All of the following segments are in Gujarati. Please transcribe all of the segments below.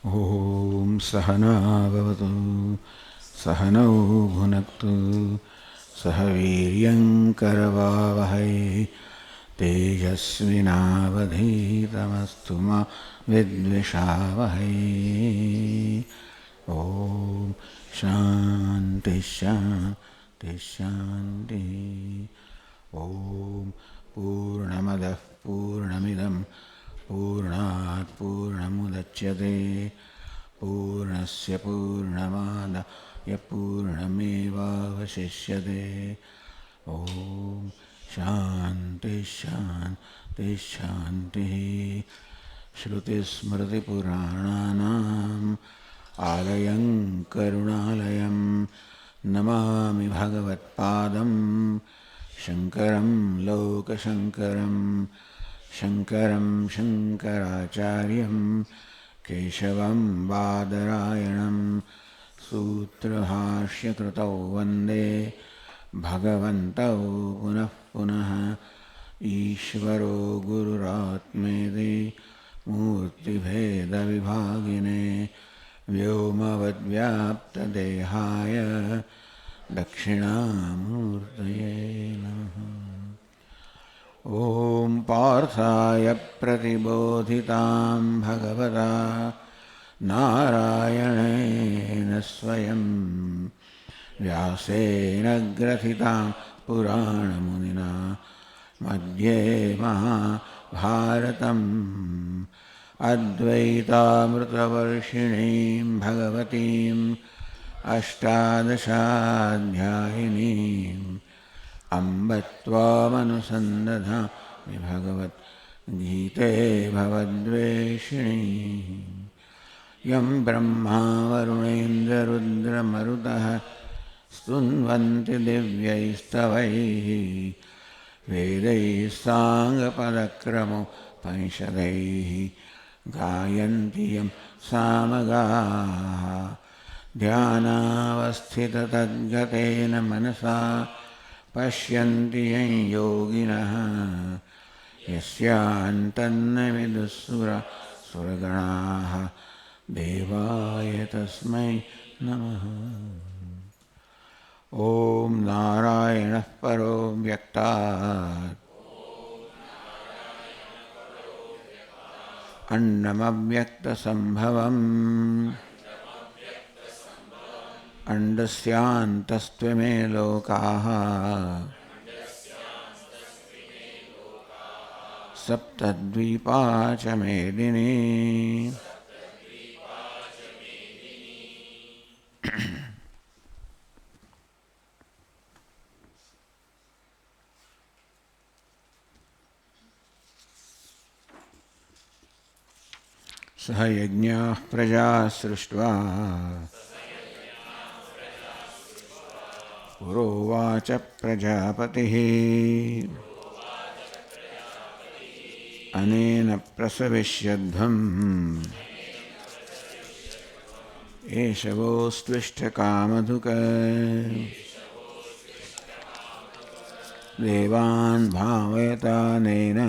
ॐ सहनाववतु सहनौ भुनक्तु सह वीर्यङ्करवावहै तेजस्विनावधीतमस्तु मा विद्विषावहै। ॐ शान्ति शान्ति शान्तिः। ॐ पूर्णमदः पूर्णमिदं पूर्णात् पूर्णमुदच्यते पूर्णस्य पूर्णमादाय पूर्णमेवावशिष्यते। ॐ शान्ति शान्ति शान्तिः। श्रुतिस्मृतिपुराणानाम् आलयं करुणालयं नमामि भगवत्पादं शङ्करं लोकशङ्करं शङ्करं शङ्कराचार्यं केशवं बादरायणं सूत्रभाष्यकृतौ वन्दे भगवन्तौ पुनः पुनः। ईश्वरो गुरुरात्मेति मूर्तिभेदविभागिने व्योमवद्व्याप्तदेहाय दक्षिणामूर्तये नमः। ॐ पार्थाय प्रतिबोधितां भगवता नारायणेन स्वयं व्यासेन ग्रथितां पुराणमुनिना मध्ये महाभारतम् अद्वैतामृतवर्षिणीं भगवतीम् अष्टादशाध्यायिनीम् अम्ब त्वामनुसन्दधामि भगवद्गीते भवद्वेषिणी। यं ब्रह्मा वरुणेन्द्ररुद्रमरुतः स्तुन्वन्ति दिव्यैस्तवैः वेदैः साङ्गपदक्रमोपनिषदैः गायन्ति यं सामगाः ध्यानावस्थिततद्गतेन मनसा पश्यन्ति यं योगिनः यस्यान्तन्न विदुःसुरगणाः देवाय तस्मै नमः। ॐ नारायणः परो व्यक्तात् अन्नमव्यक्तसम्भवम् अण्डस्यान्तस्त्वमे लोकाः सप्तद्वीपा च मेदिनी। सह यज्ञाः प्रजा सृष्ट्वा पुरोवाच प्रजापतिः अनेन प्रसविष्यध्वम् एष वोस्त्विष्टकामधुक् देवान् भावयतानेन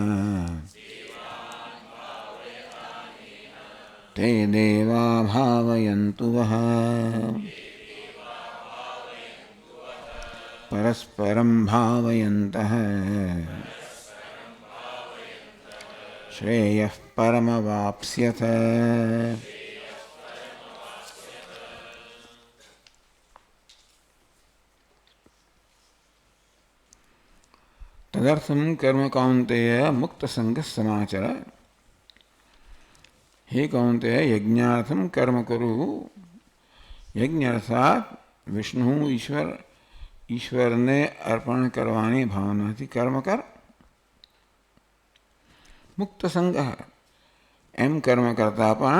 ते देवा भावयन्तु वः परस्परं भावयन्तः श्रेयः परमवाप्स्यथ। तदर्थं कर्म कौन्तेय मुक्तसंगः समाचर। हे कौन्तेय, यज्ञार्थं कर्म करो। यज्ञ अर्थात विष्णु ईश्वर ने अर्पण करवानी भावना थी कर्म कर। मुक्त संग एम कर्म करता पण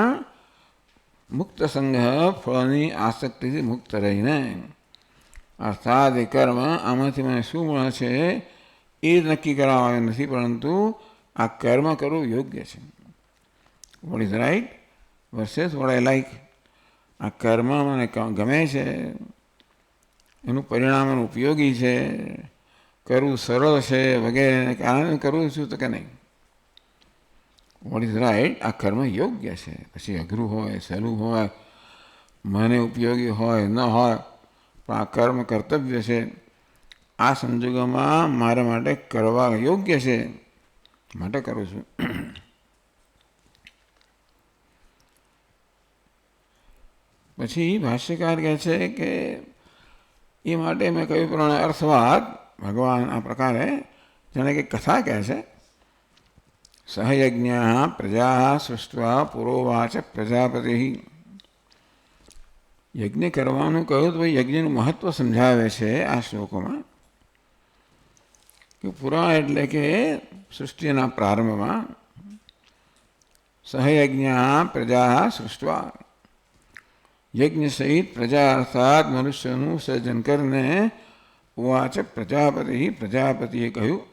मुक्त संग फळनी आसक्ति थी मुक्त रहीने अर्थात ए कर्म आमांथी મને શું મળે છે એ નક્કી કરાવવાનું નથી, પરંતુ આ કર્મ કરવું યોગ્ય છે. What is right versus what I like. આ કર્મ મને ગમે છે, એનું પરિણામ ઉપયોગી છે, કરવું સરળ છે વગેરે. કારણ કરવું છું તો કે નહીં. વોટ ઇઝ રાઈટ, આ કર્મ યોગ્ય છે. પછી અઘરું હોય, સહેલું હોય, મને ઉપયોગી હોય ન હોય, પણ આ કર્મ કર્તવ્ય છે. આ સંજોગોમાં મારા માટે કરવા યોગ્ય છે, માટે કરું છું. પછી ભાષ્યકાર કહે છે કે એ માટે મેં કહ્યું પ્રમાણે અર્થવાદ ભગવાન આ પ્રકારે જાણે કે કથા કહે છે. સહયજ્ઞ પ્રજા સૃષ્ટવા પુરોવાચ પ્રજાપતિ. યજ્ઞ કરવાનું કહ્યું તો યજ્ઞનું મહત્વ સમજાવે છે આ શ્લોકોમાં. કે પુરા એટલે કે સૃષ્ટિના પ્રારંભમાં સહયજ્ઞ પ્રજા સૃષ્ટવા, યજ્ઞ સહિત પ્રજા અર્થાત મનુષ્યનું સર્જન કરીને ઉવાચ પ્રજાપતિ, પ્રજાપતિએ કહ્યું,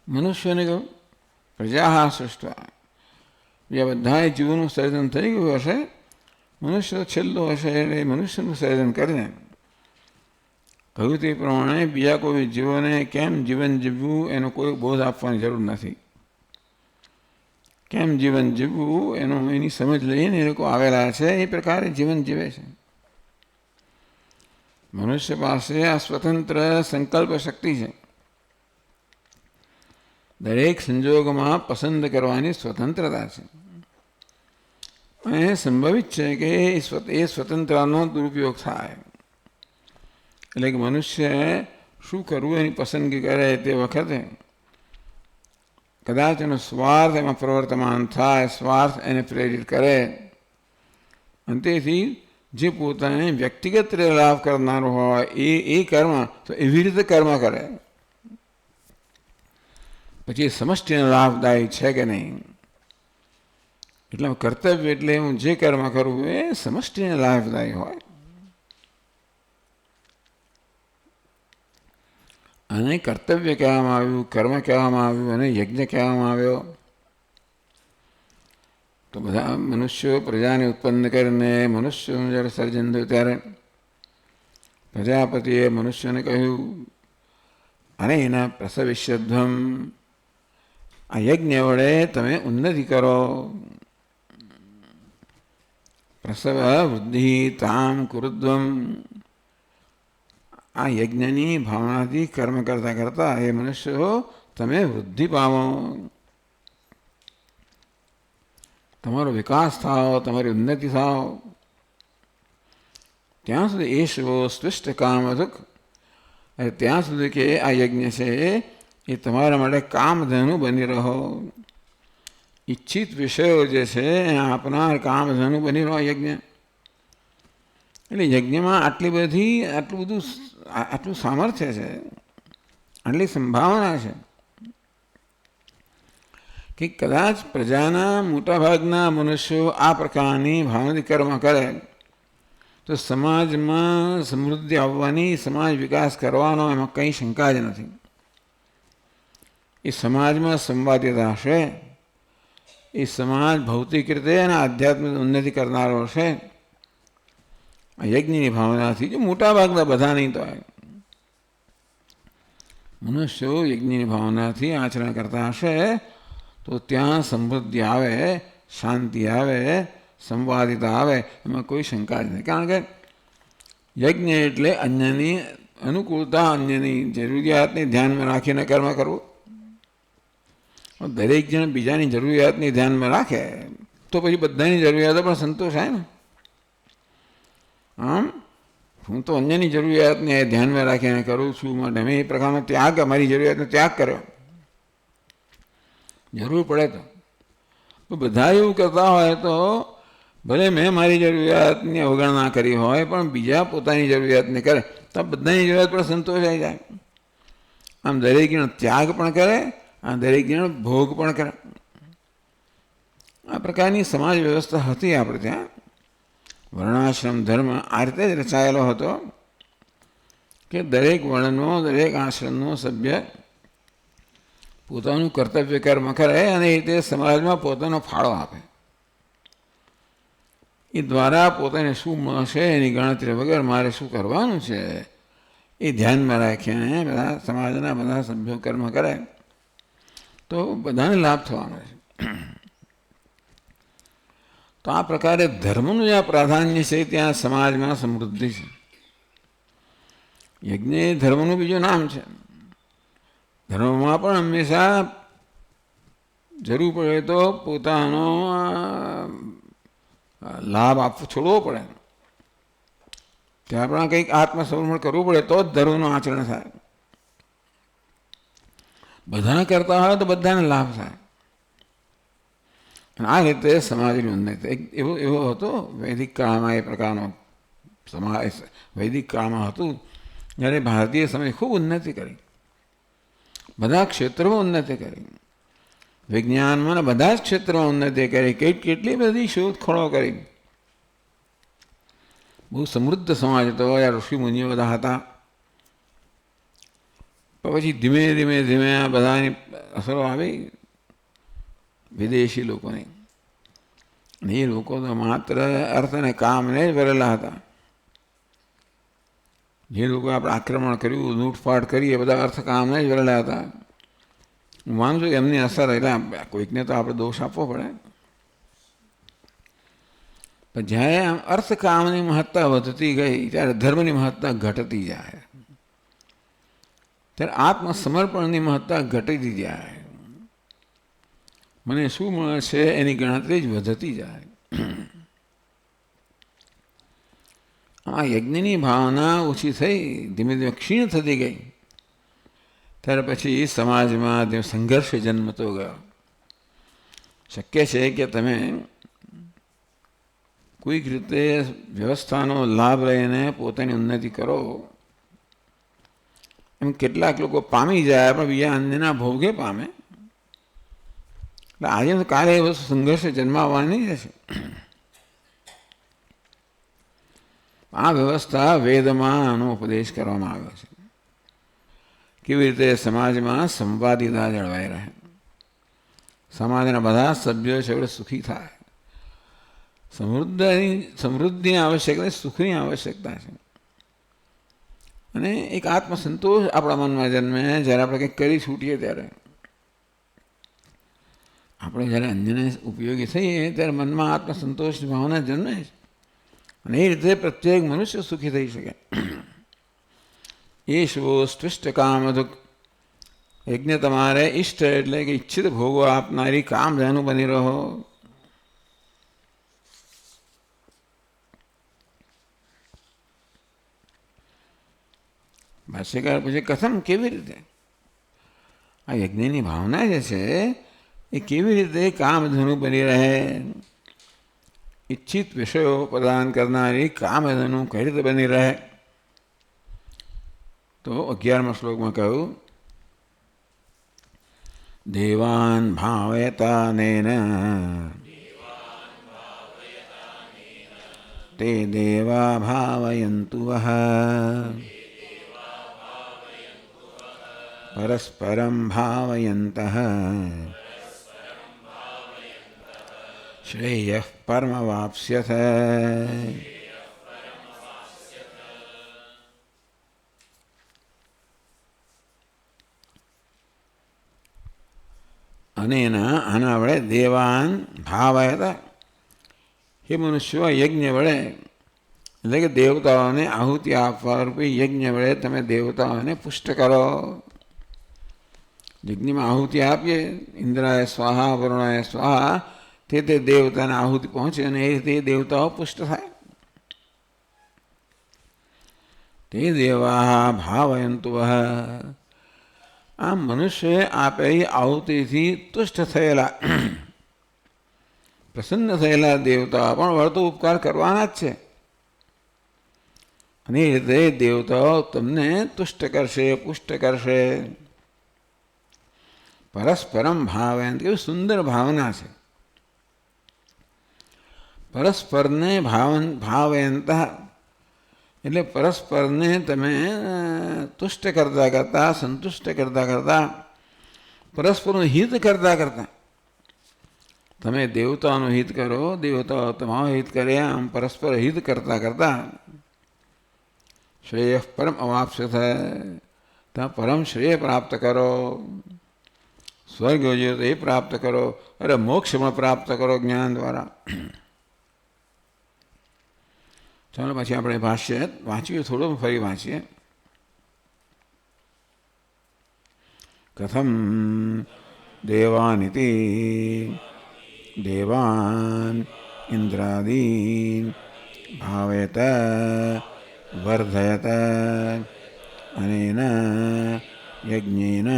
મનુષ્યને કહ્યું પ્રજા સૃષ્ટવા. જે બધા જીવોનું સર્જન થઈ ગયું હશે, મનુષ્ય છેલ્લો હશે એટલે મનુષ્યનું સર્જન કરીને કહ્યું તે પ્રમાણે બીજા કોઈ જીવોને કેમ જીવન જીવવું એનો કોઈ બોધ આપવાની જરૂર નથી. કેમ જીવન જીવવું એની સમજ લઈને એ લોકો આવેલા છે, એ પ્રકારે જીવન જીવે છે. મનુષ્ય પાસે આ સ્વતંત્ર સંકલ્પ શક્તિ છે. દરેક સંજોગોમાં પસંદ કરવાની સ્વતંત્રતા છે. અને સંભવિત છે કે એ સ્વતંત્રતાનો દુરુપયોગ થાય. એટલે કે મનુષ્ય શું કરવું એની પસંદગી કરે તે વખતે કદાચ એનો સ્વાર્થ એમાં પ્રવર્તમાન થાય, સ્વાર્થ એને પ્રેરિત કરે, અને તેથી જે પોતાને વ્યક્તિગત રીતે લાભ કરનારો હોય એ કર્મ તો એવી રીતે કર્મ કરે. પછી સમષ્ટિને લાભદાયી છે કે નહીં. એટલે કર્તવ્ય એટલે હું જે કર્મ કરું એ સમષ્ટિને લાભદાયી હોય. અને કર્તવ્ય કહેવામાં આવ્યું, કર્મ કહેવામાં આવ્યું અને યજ્ઞ કહેવામાં આવ્યો. તો બધા મનુષ્યો પ્રજાને ઉત્પન્ન કરીને મનુષ્યોનું જ્યારે સર્જન થયું ત્યારે પ્રજાપતિએ મનુષ્યને કહ્યું, અને એના પ્રસવિષ્યધ્વમ, આ યજ્ઞ વડે તમે ઉન્નતિ કરો. પ્રસવ વૃદ્ધિ તામ કુરુદ્વમ. આ યજ્ઞની ભાવનાથી કર્મ કરતા કરતા એ મનુષ્યો તમે વૃદ્ધિ પામો, તમારો વિકાસ થાવ, તમારી ઉન્નતિ થાવ. ત્યાં સુધી એ શિવો સ્પષ્ટ કામ દુઃખ, ત્યાં સુધી કે આ યજ્ઞ છે એ તમારા માટે કામધેનુ બની રહો. ઈચ્છિત વિષયો જે છે એ આપનાર કામધેનુ બની રહો યજ્ઞ. એટલે યજ્ઞમાં આટલું સામર્થ્ય છે, આટલી સંભાવના છે કે કદાચ પ્રજાના મોટાભાગના મનુષ્યો આ પ્રકારની ભાવનાથી કર્મ કરે તો સમાજમાં સમૃદ્ધિ આવવાની, સમાજ વિકાસ કરવાનો એમાં કંઈ શંકા જ નથી. એ સમાજમાં સંવાદિતા હશે, એ સમાજ ભૌતિક રીતે અને આધ્યાત્મિક ઉન્નતિ કરનારો હશે. આ યજ્ઞની ભાવનાથી જો મોટાભાગના બધા નહીં તો મનુષ્યો યજ્ઞની ભાવનાથી આચરણ કરતા હશે તો ત્યાં સમૃદ્ધિ આવે, શાંતિ આવે, સંવાદિતા આવે, એમાં કોઈ શંકા જ નહીં. કારણ કે યજ્ઞ એટલે અન્યની અનુકૂળતા, અન્યની જરૂરિયાતને ધ્યાનમાં રાખીને કર્મ કરવું. દરેક જણ બીજાની જરૂરિયાતને ધ્યાનમાં રાખે તો પછી બધાની જરૂરિયાતો પણ સંતોષ થાય ને. આમ હું તો અન્યની જરૂરિયાતને ધ્યાનમાં રાખીને કરું છું, માટે મેં એ પ્રકારનો ત્યાગ, અમારી જરૂરિયાતનો ત્યાગ કર્યો. જરૂર પડે તો બધા એવું કરતા હોય તો ભલે મેં મારી જરૂરિયાતની અવગણના કરી હોય પણ બીજા પોતાની જરૂરિયાતને કરે તો બધાની જરૂરિયાત પણ સંતોષાઈ જાય. આમ દરેક જણ ત્યાગ પણ કરે, આ દરેક જણ ભોગ પણ કરે. આ પ્રકારની સમાજ વ્યવસ્થા હતી આપણે ત્યાં. વર્ણાશ્રમ ધર્મ આ રીતે જ રચાયેલો હતો કે દરેક વર્ણનો, દરેક આશ્રમનો સભ્ય પોતાનું કર્તવ્ય કર્મ કરે અને એ રીતે સમાજમાં પોતાનો ફાળો આપે. એ દ્વારા પોતાને શું મળશે એની ગણતરી વગર મારે શું કરવાનું છે એ ધ્યાનમાં રાખીને બધા સમાજના બધા સભ્યો કર્મ કરે તો બધાને લાભ થવાનો છે. તો આ પ્રકારે ધર્મનું જ્યાં પ્રાધાન્ય છે ત્યાં સમાજમાં સમૃદ્ધિ છે. યજ્ઞ એ ધર્મનું બીજું નામ છે. ધર્મમાં પણ હંમેશા જરૂર પડે તો પોતાનો લાભ આપવો છોડવો પડે. ત્યાં પણ કંઈક આત્મસમર્પણ કરવું પડે તો જ ધર્મનું આચરણ થાય. બધા કરતા હોય તો બધાને લાભ થાય. અને આ રીતે સમાજની ઉન્નતિ એવો હતો વૈદિક કાળમાં. એ પ્રકારનો સમાજ વૈદિક કાળમાં હતું જ્યારે ભારતીય સમાજે ખૂબ ઉન્નતિ કરી, બધા ક્ષેત્રોમાં ઉન્નતિ કરી, વિજ્ઞાનમાં બધા જ ક્ષેત્રોમાં ઉન્નતિ કરી, કેટલી બધી શોધખોળો કરી. બહુ સમૃદ્ધ સમાજ હતો. ઋષિ મુનિઓ બધા હતા. પછી ધીમે ધીમે ધીમે આ બધાની અસરો આવી વિદેશી લોકોની. એ લોકો તો માત્ર અર્થ અને કામને જ ભરેલા હતા. જે લોકો આપણે આક્રમણ કર્યું, લૂંટફાટ કરી, એ બધા અર્થ કામને જ ભરેલા હતા. હું માનું છું કે એમની અસર, એટલે કોઈકને તો આપણે દોષ આપવો પડે. પણ જ્યારે આમ અર્થકામની મહત્તા વધતી ગઈ ત્યારે ધર્મની મહત્તા ઘટતી જાય, ત્યારે આત્મસમર્પણની મહત્તા ઘટતી જાય. મને શું મળશે એની ગણતરી જ વધતી જાય. આ યજ્ઞની ભાવના ઓછી થઈ, ધીમે ધીમે ક્ષીણ થતી ગઈ. ત્યારે પછી સમાજમાં સંઘર્ષ જન્મતો ગયો. શક્ય છે કે તમે કોઈક રીતે વ્યવસ્થાનો લાભ લઈને પોતાની ઉન્નતિ કરો, એમ કેટલાક લોકો પામી જાય પણ બીજા અન્યના ભોગે પામે. એટલે આજે તો કાલે એ વસ્તુ સંઘર્ષ જન્માવવાની જ છે. આ વ્યવસ્થા વેદમાં આનો ઉપદેશ કરવામાં આવ્યો છે. કેવી રીતે સમાજમાં સંવાદિતા જળવાઈ રહે, સમાજના બધા સભ્યો છે એટલે સુખી થાય. સમૃદ્ધિની આવશ્યકતા સુખની આવશ્યકતા છે. અને એક આત્મસંતોષ આપણા મનમાં જન્મે જ્યારે આપણે કંઈક કરી છૂટીએ ત્યારે. આપણે જ્યારે અન્યને ઉપયોગી થઈએ ત્યારે મનમાં આત્મસંતોષની ભાવના જન્મે છે. અને એ રીતે પ્રત્યેક મનુષ્ય સુખી થઈ શકે. સ્પષ્ટ કામધુક યજ્ઞ તમારે ઈષ્ટ એટલે કે ઈચ્છિત ભોગો આપનારી કામધેનુ બની રહો. ભાષ્યકાર પૂછે કથમ, કેવી રીતે? આ યજ્ઞની ભાવના જે છે એ કેવી રીતે કામધેનુ બની રહે? ઈચ્છિત વિષયો પ્રદાન કરનારી કામધેનુ કઈ રીતે બની રહે? તો 11મા શ્લોકમાં કહ્યું, દેવાન ભાવયતાનેન તે દેવા ભાવયંતુ વઃ પરસ્પરમ ભાવયંતઃ શ્રેયઃ પરમવાપ્સ્યથ. અને આના વડે દેવાન ભાવયત, હે મનુષ્યો યજ્ઞ વડે એટલે કે દેવતાઓને આહુતિ આપવા રૂપી યજ્ઞ વડે તમે દેવતાઓને પુષ્ટ કરો. યજ્ઞમાં આહુતિ આપીએ, ઇન્દ્રાય સ્વાહા વરુણાય સ્વાહા, તે દેવતાને આહુતિ પહોંચે અને એ રીતે દેવતાઓ પુષ્ટ થાય. તે દેવા ભાવયંતુ વઃ. આમ મનુષ્ય આપેલી આહુતિથી તુષ્ટ થયેલા, પ્રસન્ન થયેલા દેવતાઓ પણ વળતો ઉપકાર કરવાના જ છે. અને એ રીતે દેવતાઓ તમને તુષ્ટ કરશે, પુષ્ટ કરશે. પરસ્પરમ ભાવયંત, કેવી સુંદર ભાવના છે. પરસ્પરને ભાવયંત એટલે પરસ્પરને તમે તુષ્ટ કરતા કરતા, સંતુષ્ટ કરતા કરતા, પરસ્પરનું હિત કરતા કરતા તમે દેવતાનું હિત કરો, દેવતાઓ તમારું હિત કરે. આમ પરસ્પર હિત કરતા કરતા શ્રેય પરમ અવાપ્સ્ય થાય, ત્યાં પરમ શ્રેય પ્રાપ્ત કરો. સ્વર્ગ જોઈએ તો એ પ્રાપ્ત કરો, અરે મોક્ષ પણ પ્રાપ્ત કરો જ્ઞાન દ્વારા. ચાલો પછી આપણે ભાષ્ય વાંચ્યું થોડું, ફરી વાંચીએ. કથમ દેવાનિતિ દેવાન ઇન્દ્રાદીન ભાવેત વર્ધયત અનેન યજ્ઞેન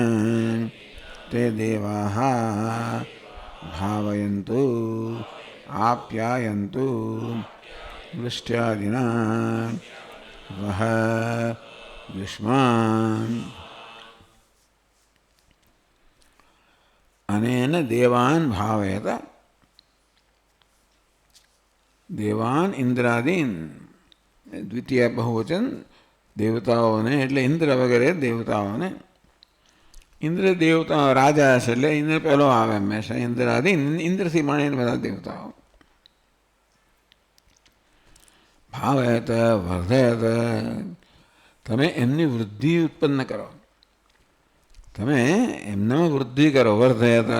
તે દેવાઃ ભાવયન્તુ આપ્યાયન્તુ વૃષ્ટ્યાદિના વહ યુષ્માન. અનેન દેવાન ભાવયત, દેવાન ઇન્દ્રાદીન દ્વિતીય બહુવચન દેવતાઓને, એટલે ઇન્દ્ર વગેરે દેવતાઓને. ઇન્દ્ર દેવતા રાજા છે એટલે ઇન્દ્ર પહેલો આવે હંમેશા. ઇન્દ્રાદીન ઇન્દ્રથી માણીને બધા દેવતાઓ. ભાવયત વર્ધયત, તમે એમની વૃદ્ધિ ઉત્પન્ન કરો, તમે એમનામાં વૃદ્ધિ કરો. વર્ધયત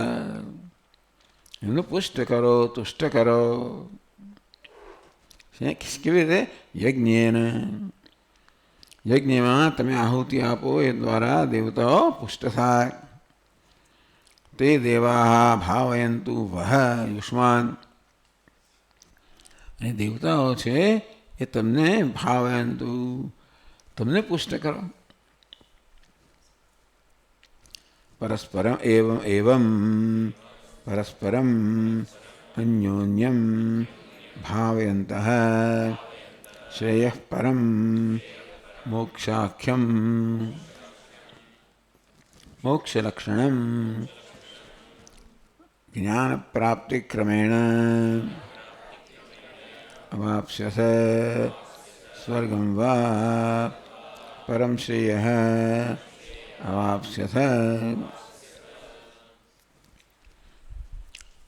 એમનું પુષ્ટ કરો, તુષ્ટ કરો. કેવી રીતે? યજ્ઞેન, યજ્ઞમાં તમે આહુતિ આપો એ દ્વારા દેવતાઓ પુષ્ટ થાય. તે દેવા ભાવયંતુ વહ યુષ્માન, અને દેવતાઓ છે એ તમને ભાવયંતુ, તમને પુષ્ટ કરો. પરસ્પરમ એવમ પરસ્પરમ અન્યોન્યમ ભાવયંતઃ શ્રેયઃ પરમ મોક્ષાખ્યમ મોક્ષલક્ષણમ જ્ઞાનપ્રાપ્તિક્રમેણ અવાપ્સ્યસ સ્વર્ગમ વા પરમ શ્રેયઃ અવાપ્સ્યસ.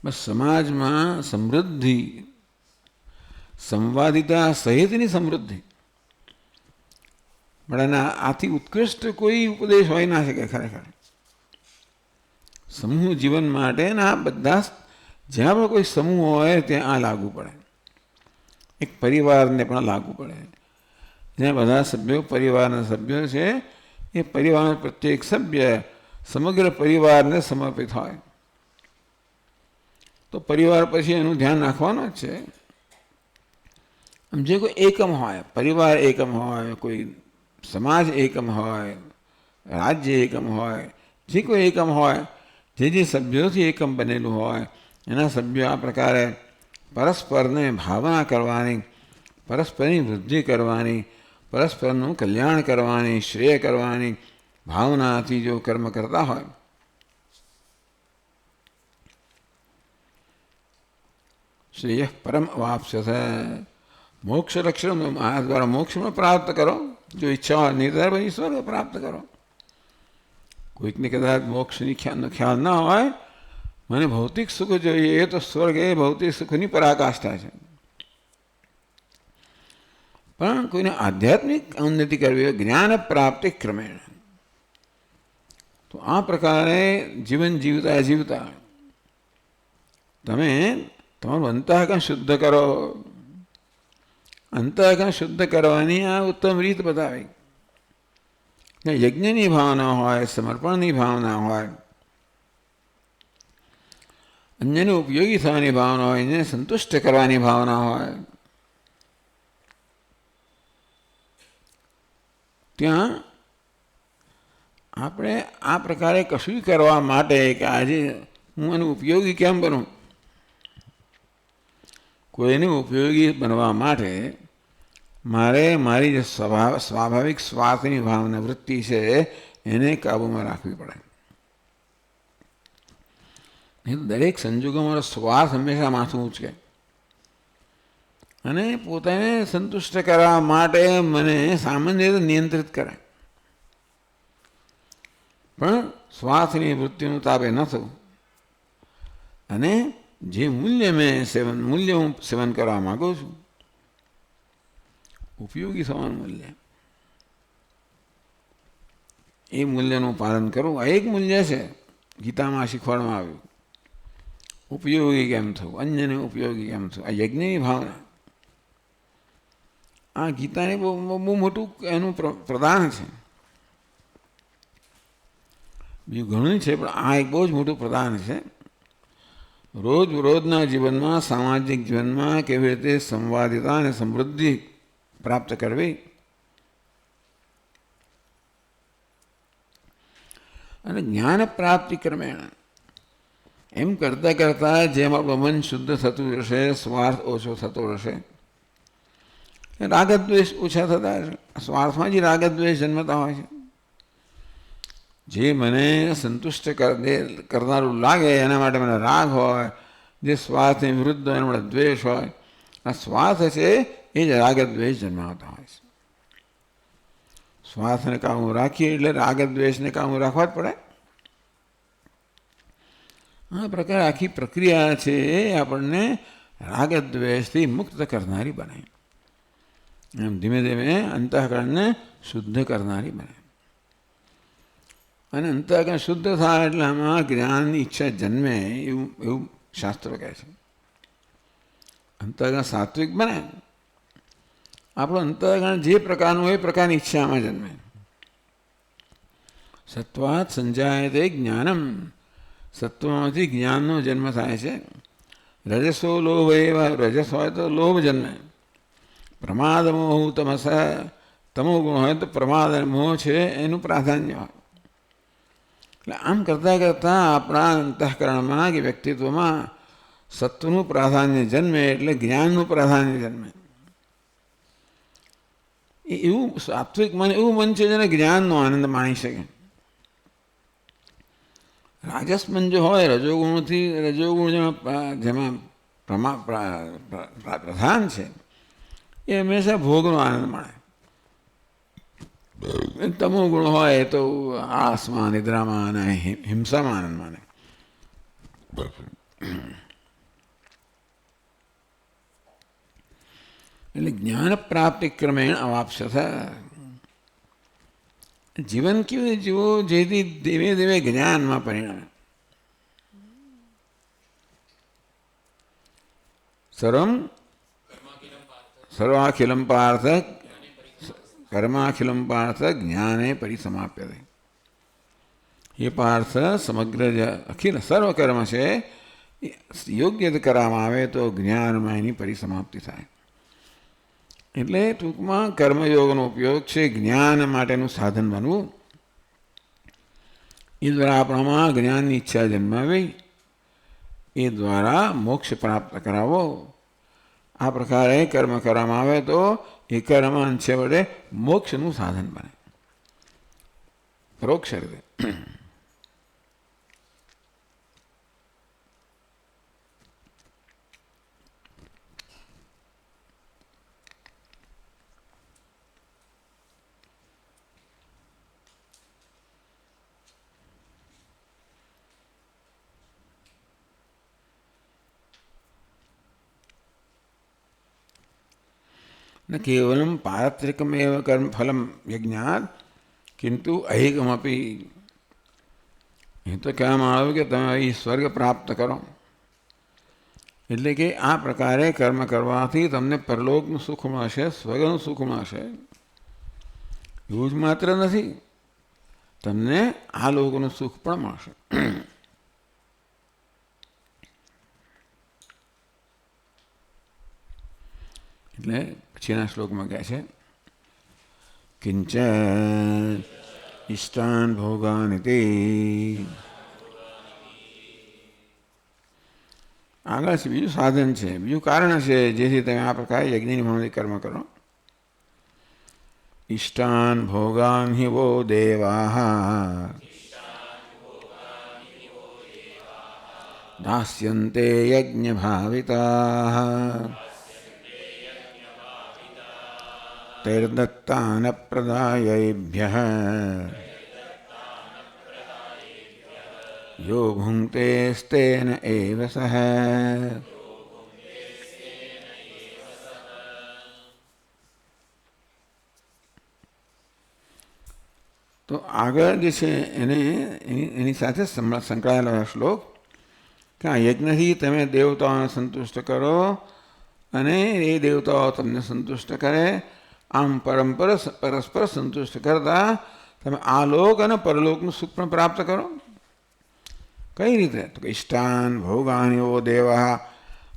બસ સમાજમાં સમૃદ્ધિ, સંવાદિતા સહિતની સમૃદ્ધિ, પણ આથી ઉત્કૃષ્ટ કોઈ ઉપદેશ હોય ના શકે ખરેખર. સમૂહ જીવન માટેના બધા, જ્યાં પણ કોઈ સમૂહ હોય ત્યાં આ લાગુ પડે. એક પરિવારને પણ લાગુ પડે. જ્યાં બધા સભ્યો પરિવારના સભ્યો છે, એ પરિવારનો પ્રત્યેક સભ્ય સમગ્ર પરિવારને સમર્પિત હોય તો પરિવાર પછી એનું ધ્યાન રાખવાનું જ છે. જે કોઈ એકમ હોય, પરિવાર એકમ હોય, કોઈ સમાજ એકમ હોય, રાજ્ય એકમ હોય, જે કોઈ એકમ હોય, જે સભ્યોથી એકમ બનેલું હોય, એના સભ્યો આ પ્રકારે પરસ્પરને ભાવના કરવાની, પરસ્પરની વૃદ્ધિ કરવાની, પરસ્પરનું કલ્યાણ કરવાની, શ્રેય કરવાની ભાવનાથી જો કર્મ કરતા હોય, શ્રેય પરમ અવાપ્સ્યસ. મોક્ષ લક્ષણ, આ દ્વારા મોક્ષમાં પ્રાપ્ત કરો. જો ઈચ્છા હોય નહીં ત્યારે પછી સ્વર્ગ પ્રાપ્ત કરો. કોઈકને કદાચ મોક્ષની ખ્યાલ ના હોય, મને ભૌતિક સુખ જોઈએ, એ તો સ્વર્ગ એ ભૌતિક સુખની પરાકાષ્ઠા છે. પણ કોઈને આધ્યાત્મિક ઉન્નતિ કરવી હોય, જ્ઞાન પ્રાપ્તિ ક્રમેણ, તો આ પ્રકારે જીવન જીવતા જીવતા તમે તમારું અંતઃકરણ શુદ્ધ કરો. અંતઃકરણ શુદ્ધ કરવાની આ ઉત્તમ રીત બતાવી. યજ્ઞની ભાવના હોય, સમર્પણની ભાવના હોય, અન્યને ઉપયોગી થવાની ભાવના હોય, એને સંતુષ્ટ કરવાની ભાવના હોય, ત્યાં આપણે આ પ્રકારે કશું કરવા માટે કે આજે હું એનું ઉપયોગી કેમ બનું, કોઈને ઉપયોગી બનવા માટે મારે મારી જે સ્વાભાવિક સ્વાર્થની ભાવના વૃત્તિ છે એને કાબૂમાં રાખવી પડે. નહીં તો દરેક સંજોગોમાં મારો સ્વાર્થ હંમેશા માથું ઊંચકે અને પોતાને સંતુષ્ટ કરવા માટે મને સામાન્ય રીતે નિયંત્રિત કરે. પણ સ્વાર્થની વૃત્તિનું તાબે ન થવું અને જે મૂલ્ય હું સેવન કરવા માગું છું, ઉપયોગી થવાનું મૂલ્ય, એ મૂલ્યનું પાલન કરવું. આ એક મૂલ્ય છે. ગીતામાં શીખવાડવામાં આવ્યું. ઉપયોગી કેમ થવું, અન્યને ઉપયોગી કેમ થવું, આ યજ્ઞની ભાવના. આ ગીતાને બહુ મોટું એનું પ્રદાન છે. બીજું ઘણું છે પણ આ એક બહુ જ મોટું પ્રદાન છે. રોજના જીવનમાં, સામાજિક જીવનમાં કેવી રીતે સંવાદિતા અને સમૃદ્ધિ પ્રાપ્ત કરવી અને જ્ઞાન પ્રાપ્તિ ક્રમેણ એમ કરતાં કરતાં જેમ આપણું મન શુદ્ધ થતું રહેશે, સ્વાર્થ ઓછો થતો રહેશે, રાગદ્વેષ ઓછા થતા હશે. સ્વાર્થમાં જ રાગદ્વેષ જન્મતા હોય છે. જે મને સંતુષ્ટ કરનારું લાગે એના માટે મને રાગ હોય, જે સ્વાર્થની વિરુદ્ધ એના માટે દ્વેષ હોય. આ સ્વાર્થ છે એ જ રાગદ્વેષ જન્માવતા હોય છે. સ્વાર્થને કાબૂ રાખીએ એટલે રાગદ્વેષને કાબૂ રાખવા જ પડે. આ પ્રકાર આખી પ્રક્રિયા છે એ આપણને રાગદ્વેષથી મુક્ત કરનારી બને. એમ ધીમે ધીમે અંતઃકરણને શુદ્ધ કરનારી બને. અને અંતઃકરણ શુદ્ધ થાય એટલે આમાં જ્ઞાનની ઈચ્છા જન્મે એવું શાસ્ત્રો કહે છે. અંતઃકરણ સાત્વિક બને, આપણું અંતઃકરણ જે પ્રકારનું એ પ્રકારની ઈચ્છા આમાં જન્મે. સત્વાત સંજાયતે જ્ઞાનમ, સત્વમાંથી જ્ઞાનનો જન્મ થાય છે. રજસો લોભ એવા, રજસ હોય તો લોભ જન્મે. પ્રમાદ મોહ તમસ, તમો ગુણ હોય તો પ્રમાદ અને મોહ છે એનું પ્રાધાન્ય હોય. એટલે આમ કરતાં કરતાં આપણા અંતઃકરણમાં કે વ્યક્તિત્વમાં સત્વનું પ્રાધાન્ય જન્મે એટલે જ્ઞાનનું પ્રાધાન્ય જન્મે. એવું સાત્વિક મન એવું મન છે જેને જ્ઞાનનો આનંદ માણી શકે. રાજસ મન જો હોય, રજોગુણ જેમાં પ્રધાન છે એ હંમેશા ભોગનો આનંદ માણે. તમો ગુણ હોય તો આળસમાં, નિદ્રામાં અને હિંસામાં આનંદ માને. એટલે જ્ઞાન પ્રાપ્તિ ક્રમેણ અવાપ્સ્યથ. જીવન કેવું જીવો જેથી ધીમે ધીમે જ્ઞાનમાં પરિણમે. સર્વાખિલમ પાર્થ કર્માખિલમ પાર્થ જ્ઞાને પરિસમાપ્યતે. એ પાર્થ સમગ્ર અખિલ સર્વ કર્મ છે યોગ્ય કરવામાં આવે તો જ્ઞાનમાં એની પરિસમાપ્તિ થાય. એટલે ટૂંકમાં કર્મયોગનો ઉપયોગ છે જ્ઞાન માટેનું સાધન બનવું. એ દ્વારા આપણામાં જ્ઞાનની ઈચ્છા જન્માવી, એ દ્વારા મોક્ષ પ્રાપ્ત કરાવો. આ પ્રકારે કર્મ કરવામાં આવે તો એ કર્મ અંશે વડે મોક્ષનું સાધન બને પરોક્ષ રીતે. न केवलं पारत्रिकमेव कर्मफलं यज्ञात् किंतु ऐहिकमपि. એ તો કહેવામાં આવ્યું કે તમે અહીં સ્વર્ગ પ્રાપ્ત કરો. એટલે કે આ પ્રકારે કર્મ કરવાથી તમને પરલોકનું સુખ મળશે, સ્વર્ગનું સુખ મળશે. એવું જ માત્ર નથી, તમને આ લોકોનું સુખ પણ મળશે. એટલે પછીના શ્લોકમાં કહે છે કિંચ ઇષ્ટાન ભોગાનિ તે. આગળ છે બીજું સાધન છે, બીજું કારણ છે જેથી તમે આ પ્રકારે યજ્ઞની ભાવનાથી કર્મ કરો. ઇષ્ટાન ભોગાન હિ વો દેવાઃ દાસ્યન્તે યજ્ઞ ભાવિતાઃ તૈર્દત્તાન પ્રદાયેભ્યઃ યો ભુંક્તેસ્તેન એવ સઃ. તો આગળ જે છે એની સાથે સંકળાયેલો શ્લોક કે આ યજ્ઞથી તમે દેવતાઓને સંતુષ્ટ કરો અને એ દેવતાઓ તમને સંતુષ્ટ કરે. આમ પરસ્પર સંતુષ્ટ કરતા તમે આ લોક અને પરલોકનું સુખ પણ પ્રાપ્ત કરો. કઈ રીતે? તો ઇષ્ટાન ભોગાન્યો દેવા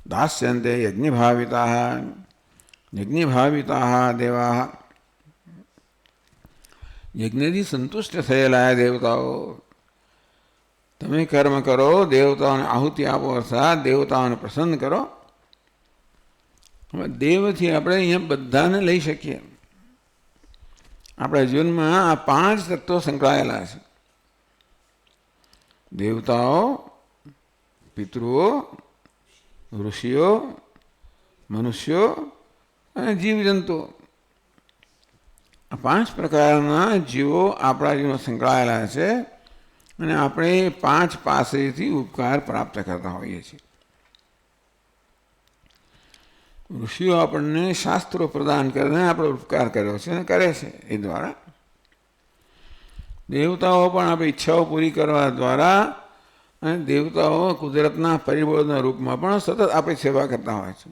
દાસ્યંતે યજ્ઞભાવિતા દેવા. યજ્ઞથી સંતુષ્ટ થયેલા દેવતાઓ, તમે કર્મ કરો, દેવતાઓને આહુતિ આપો, અર્થાત દેવતાઓને પ્રસન્ન કરો. દેવથી આપણે અહીંયા બધાને લઈ શકીએ. આપણા જીવનમાં આ 5 તત્વો સંકળાયેલા છે: દેવતાઓ, પિતૃઓ, ઋષિઓ, મનુષ્યો અને જીવજંતુઓ. આ 5 પ્રકારના જીવો આપણા જીવનમાં સંકળાયેલા છે અને આપણે 5 પાસેથી ઉપકાર પ્રાપ્ત કરતા હોઈએ છીએ. ઋષિઓ આપણને શાસ્ત્રો પ્રદાન કરીને આપણો ઉપકાર કર્યો છે અને કરે છે એ દ્વારા. દેવતાઓ પણ આપણી ઈચ્છાઓ પૂરી કરવા દ્વારા અને દેવતાઓ કુદરતના પરિબળોના રૂપમાં પણ સતત આપણી સેવા કરતા હોય છે.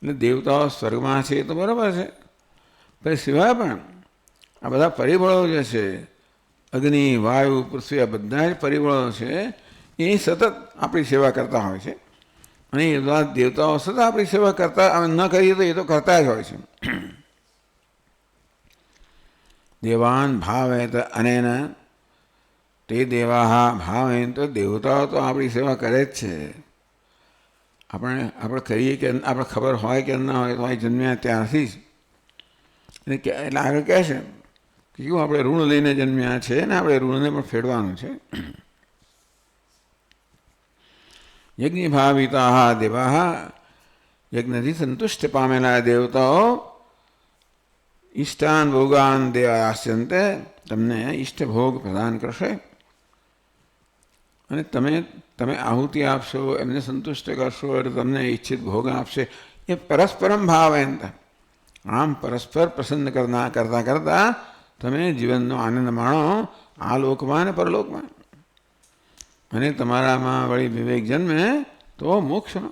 એટલે દેવતાઓ સ્વર્ગમાં છે એ તો બરાબર છે, પણ સિવાય પણ આ બધા પરિબળો જે છે, અગ્નિ, વાયુ, પૃથ્વી, આ બધા જ પરિબળો છે એ સતત આપણી સેવા કરતા હોય છે. અને એ બધા દેવતાઓ સતત આપણી સેવા કરતા ન કરીએ તો એ તો કરતા જ હોય છે. દેવાન ભાવેત અનેન તે દેવા ભાવેન, તો દેવતાઓ તો આપણી સેવા કરે જ છે. આપણે કરીએ કે આપણે ખબર હોય કે ના હોય, તો જન્મ્યા ત્યારથી જ એટલે આગળ કહે છે કે કેવું આપણે ઋણ લઈને જન્મ્યા છે ને આપણે ઋણને પણ ફેરવાનું છે. યજ્ઞ ભાવિતા દેવા, યજ્ઞથી સંતુષ્ટ પામેલા દેવતાઓ ઈષ્ટાન ભોગાન દેવાસ્યંતે, તમને ઈષ્ટ ભોગ પ્રદાન કરશે. અને તમે આહુતિ આપશો, એમને સંતુષ્ટ કરશો એટલે તમને ઈચ્છિત ભોગ આપશે. એ પરસ્પરમ ભાવયંત, આમ પરસ્પર પ્રસન્ન કરતા તમે જીવનનો આનંદ માણો, આ લોકમાં અને પરલોકમાં. અને તમારામાં વળી વિવેક જન્મે તો મોક્ષનો.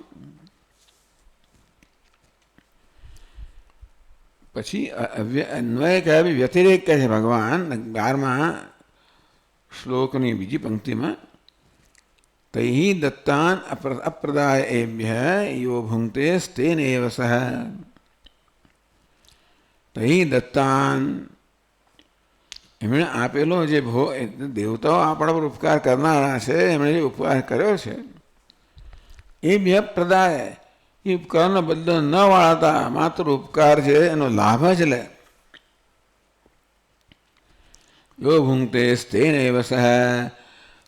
પછી અન્વય કહે, વ્યતિરેક કહે છે ભગવાન 12મા શ્લોકની બીજી પંક્તિમાં, તૈ દત્તાન અપ્રદાય એભ્ય યો ભુંક્તે સ્તેન એવ સહ. તૈ દત્તાન, એમણે આપેલો જે દેવતાઓ આપણા પર ઉપકાર કરનારા છે, એમણે જે ઉપકાર કર્યો છે એ બે પ્રદાય, એ ઉપકારનો બદલો ન વાળતા માત્ર ઉપકાર છે એનો લાભ જ લે. યો ભુંક્તે સ્તેન એવ સહ.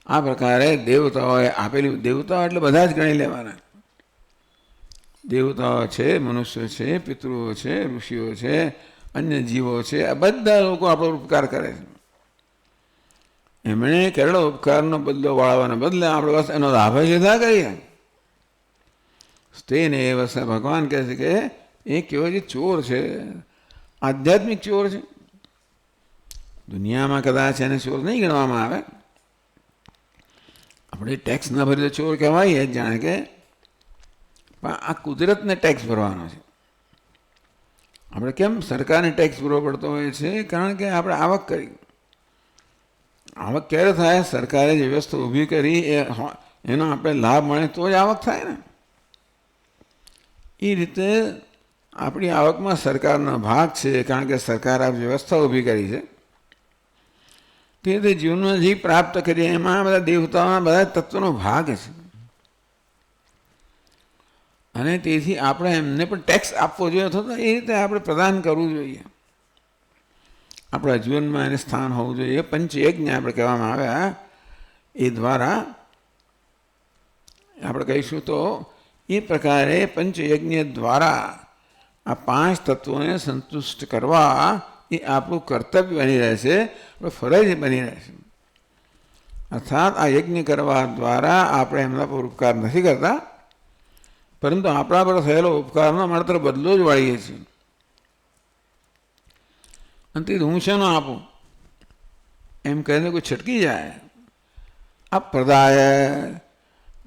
આ પ્રકારે દેવતાઓએ આપેલી, દેવતાઓ એટલે બધા જ ગણી લેવાના. દેવતાઓ છે, મનુષ્યો છે, પિતૃઓ છે, ઋષિઓ છે, અન્ય જીવો છે, આ બધા લોકો આપણો ઉપકાર કરે છે. એમણે કરેલો ઉપકારનો બદલો વાળવાના બદલે આપણે બસ એનો લાભ જ લીધા કરીએ. સ્તેને એવ સહ, ભગવાન કહે છે કે એ કેવો જે ચોર છે, આધ્યાત્મિક ચોર છે. દુનિયામાં કદાચ એને ચોર નહીં ગણવામાં આવે, આપણે ટેક્સ ન ભરીએ તો ચોર કહેવાય જ જાણે કે, પણ આ કુદરતને ટેક્સ ભરવાનો છે. આપણે કેમ સરકારને ટેક્સ ભરવો પડતો હોય છે? કારણ કે આપણે આવક કરી. આવક ક્યારે થાય? સરકારે જે વ્યવસ્થા ઊભી કરી એનો આપણે લાભ મળે તો જ આવક થાય ને. એ રીતે આપણી આવકમાં સરકારનો ભાગ છે, કારણ કે સરકાર આ વ્યવસ્થા ઊભી કરી છે. તે રીતે જીવનમાં જે પ્રાપ્ત કરીએ એમાં બધા દેવતાઓના બધા તત્વનો ભાગ છે. અને તેથી આપણે એમને પણ ટેક્સ આપવો જોઈએ, અથવા એ રીતે આપણે પ્રદાન કરવું જોઈએ. આપણા જીવનમાં એને સ્થાન હોવું જોઈએ. પંચયજ્ઞ આપણે કહેવામાં આવ્યા એ દ્વારા આપણે કહીશું તો એ પ્રકારે પંચયજ્ઞ દ્વારા આ 5 તત્વોને સંતુષ્ટ કરવા એ આપણું કર્તવ્ય બની રહેશે, ફરજ બની રહેશે. અર્થાત આ યજ્ઞ કરવા દ્વારા આપણે એમના પર ઉપકાર નથી કરતા, પરંતુ આપણા પર થયેલો ઉપકારનો માત્ર બદલો જ વાળીએ છીએ. અને તે હું શેનો આપું? એમ કહીને કોઈ છટકી જાય. અપ્રદાય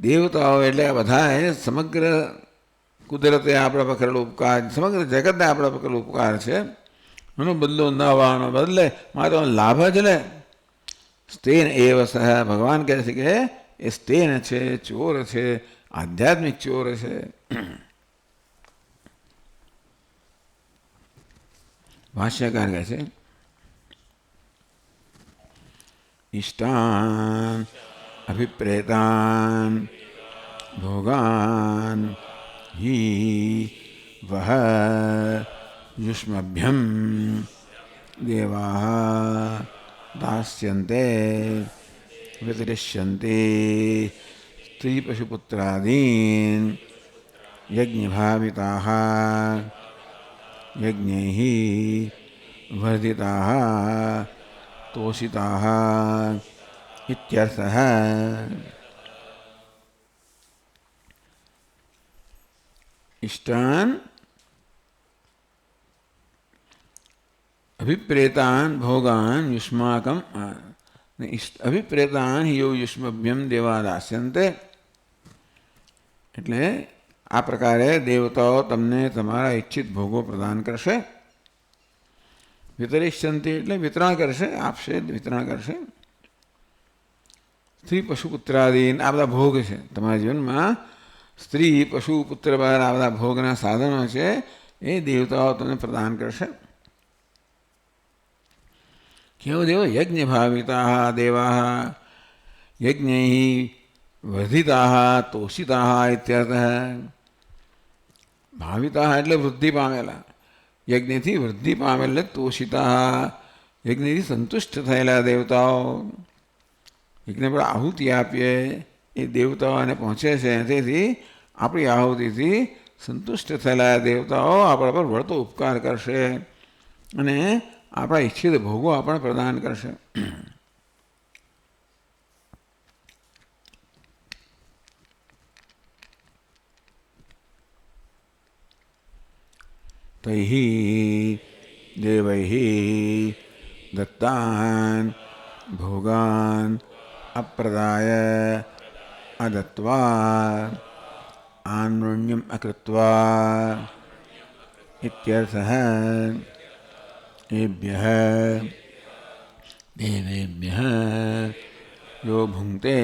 દેવતાઓ એટલે આ બધા સમગ્ર કુદરતે આપણા પર કરેલો ઉપકાર, સમગ્ર જગતને આપણા પર કરેલો ઉપકાર છે. એનો બદલો ન આવવાનો, બદલે મારે તો લાભ જ લે. સ્તેન એવ સહ, ભગવાન કહે છે કે એ સ્તેન છે, ચોર છે, આધ્યાત્મિક ચોર છે. ભાષ્યકાર કહે છે ઇષ્ટાન અભિપ્રેતાન ભોગાન હિ વહ યુષ્મભ્યમ દેવા દાસ્યન્તે વિતરિષ્યન્તે સ્ત્રી પશુપુત્રાદીન યજ્ઞભાવિતાઃ યજ્ઞૈઃ વર્ધિતાઃ તોષિતાઃ ઇત્યર્થઃ. ઇષ્ટાન અભિપ્રેતાન ભોગાન યુષ્માકમ, અભિપ્રેતાન યો યુષ્મભ્યમ દેવા દાસ્યન્તે. એટલે આ પ્રકારે દેવતાઓ તમને તમારા ઈચ્છિત ભોગો પ્રદાન કરશે. વિતરિષ્યંતિ એટલે વિતરણ કરશે, આપશે, વિતરણ કરશે. સ્ત્રી પશુ પુત્રાદીન આ બધા ભોગ છે તમારા જીવનમાં. સ્ત્રી પશુ પુત્ર પર આ બધા ભોગના સાધનો છે એ દેવતાઓ તમને પ્રદાન કરશે. કેવો દેવો? યજ્ઞ ભાવિતા દેવા યજ્ઞૈઃ વર્ધિતા તોષિતા ઇત્યર્થ. ભાવિતા એટલે વૃદ્ધિ પામેલા, યજ્ઞથી વૃદ્ધિ પામેલા તોષિતા, યજ્ઞથી સંતુષ્ટ થયેલા દેવતાઓ. યજ્ઞ પર આહુતિ આપીએ એ દેવતાઓને પહોંચે છે, તેથી આપણી આહુતિથી સંતુષ્ટ થયેલા દેવતાઓ આપણા પર વળતો ઉપકાર કરશે અને આપણા ઈચ્છિત ભોગો આપણને પ્રદાન કરશે. તૈઃ દેવૈઃ દત્તાન ભોગાન અપ્રદાય અદત્વા આનૃણ્યમ અકૃત્વા ઇત્યર્થઃ. એભ્યઃ દેવેભ્યઃ યો ભુંક્તે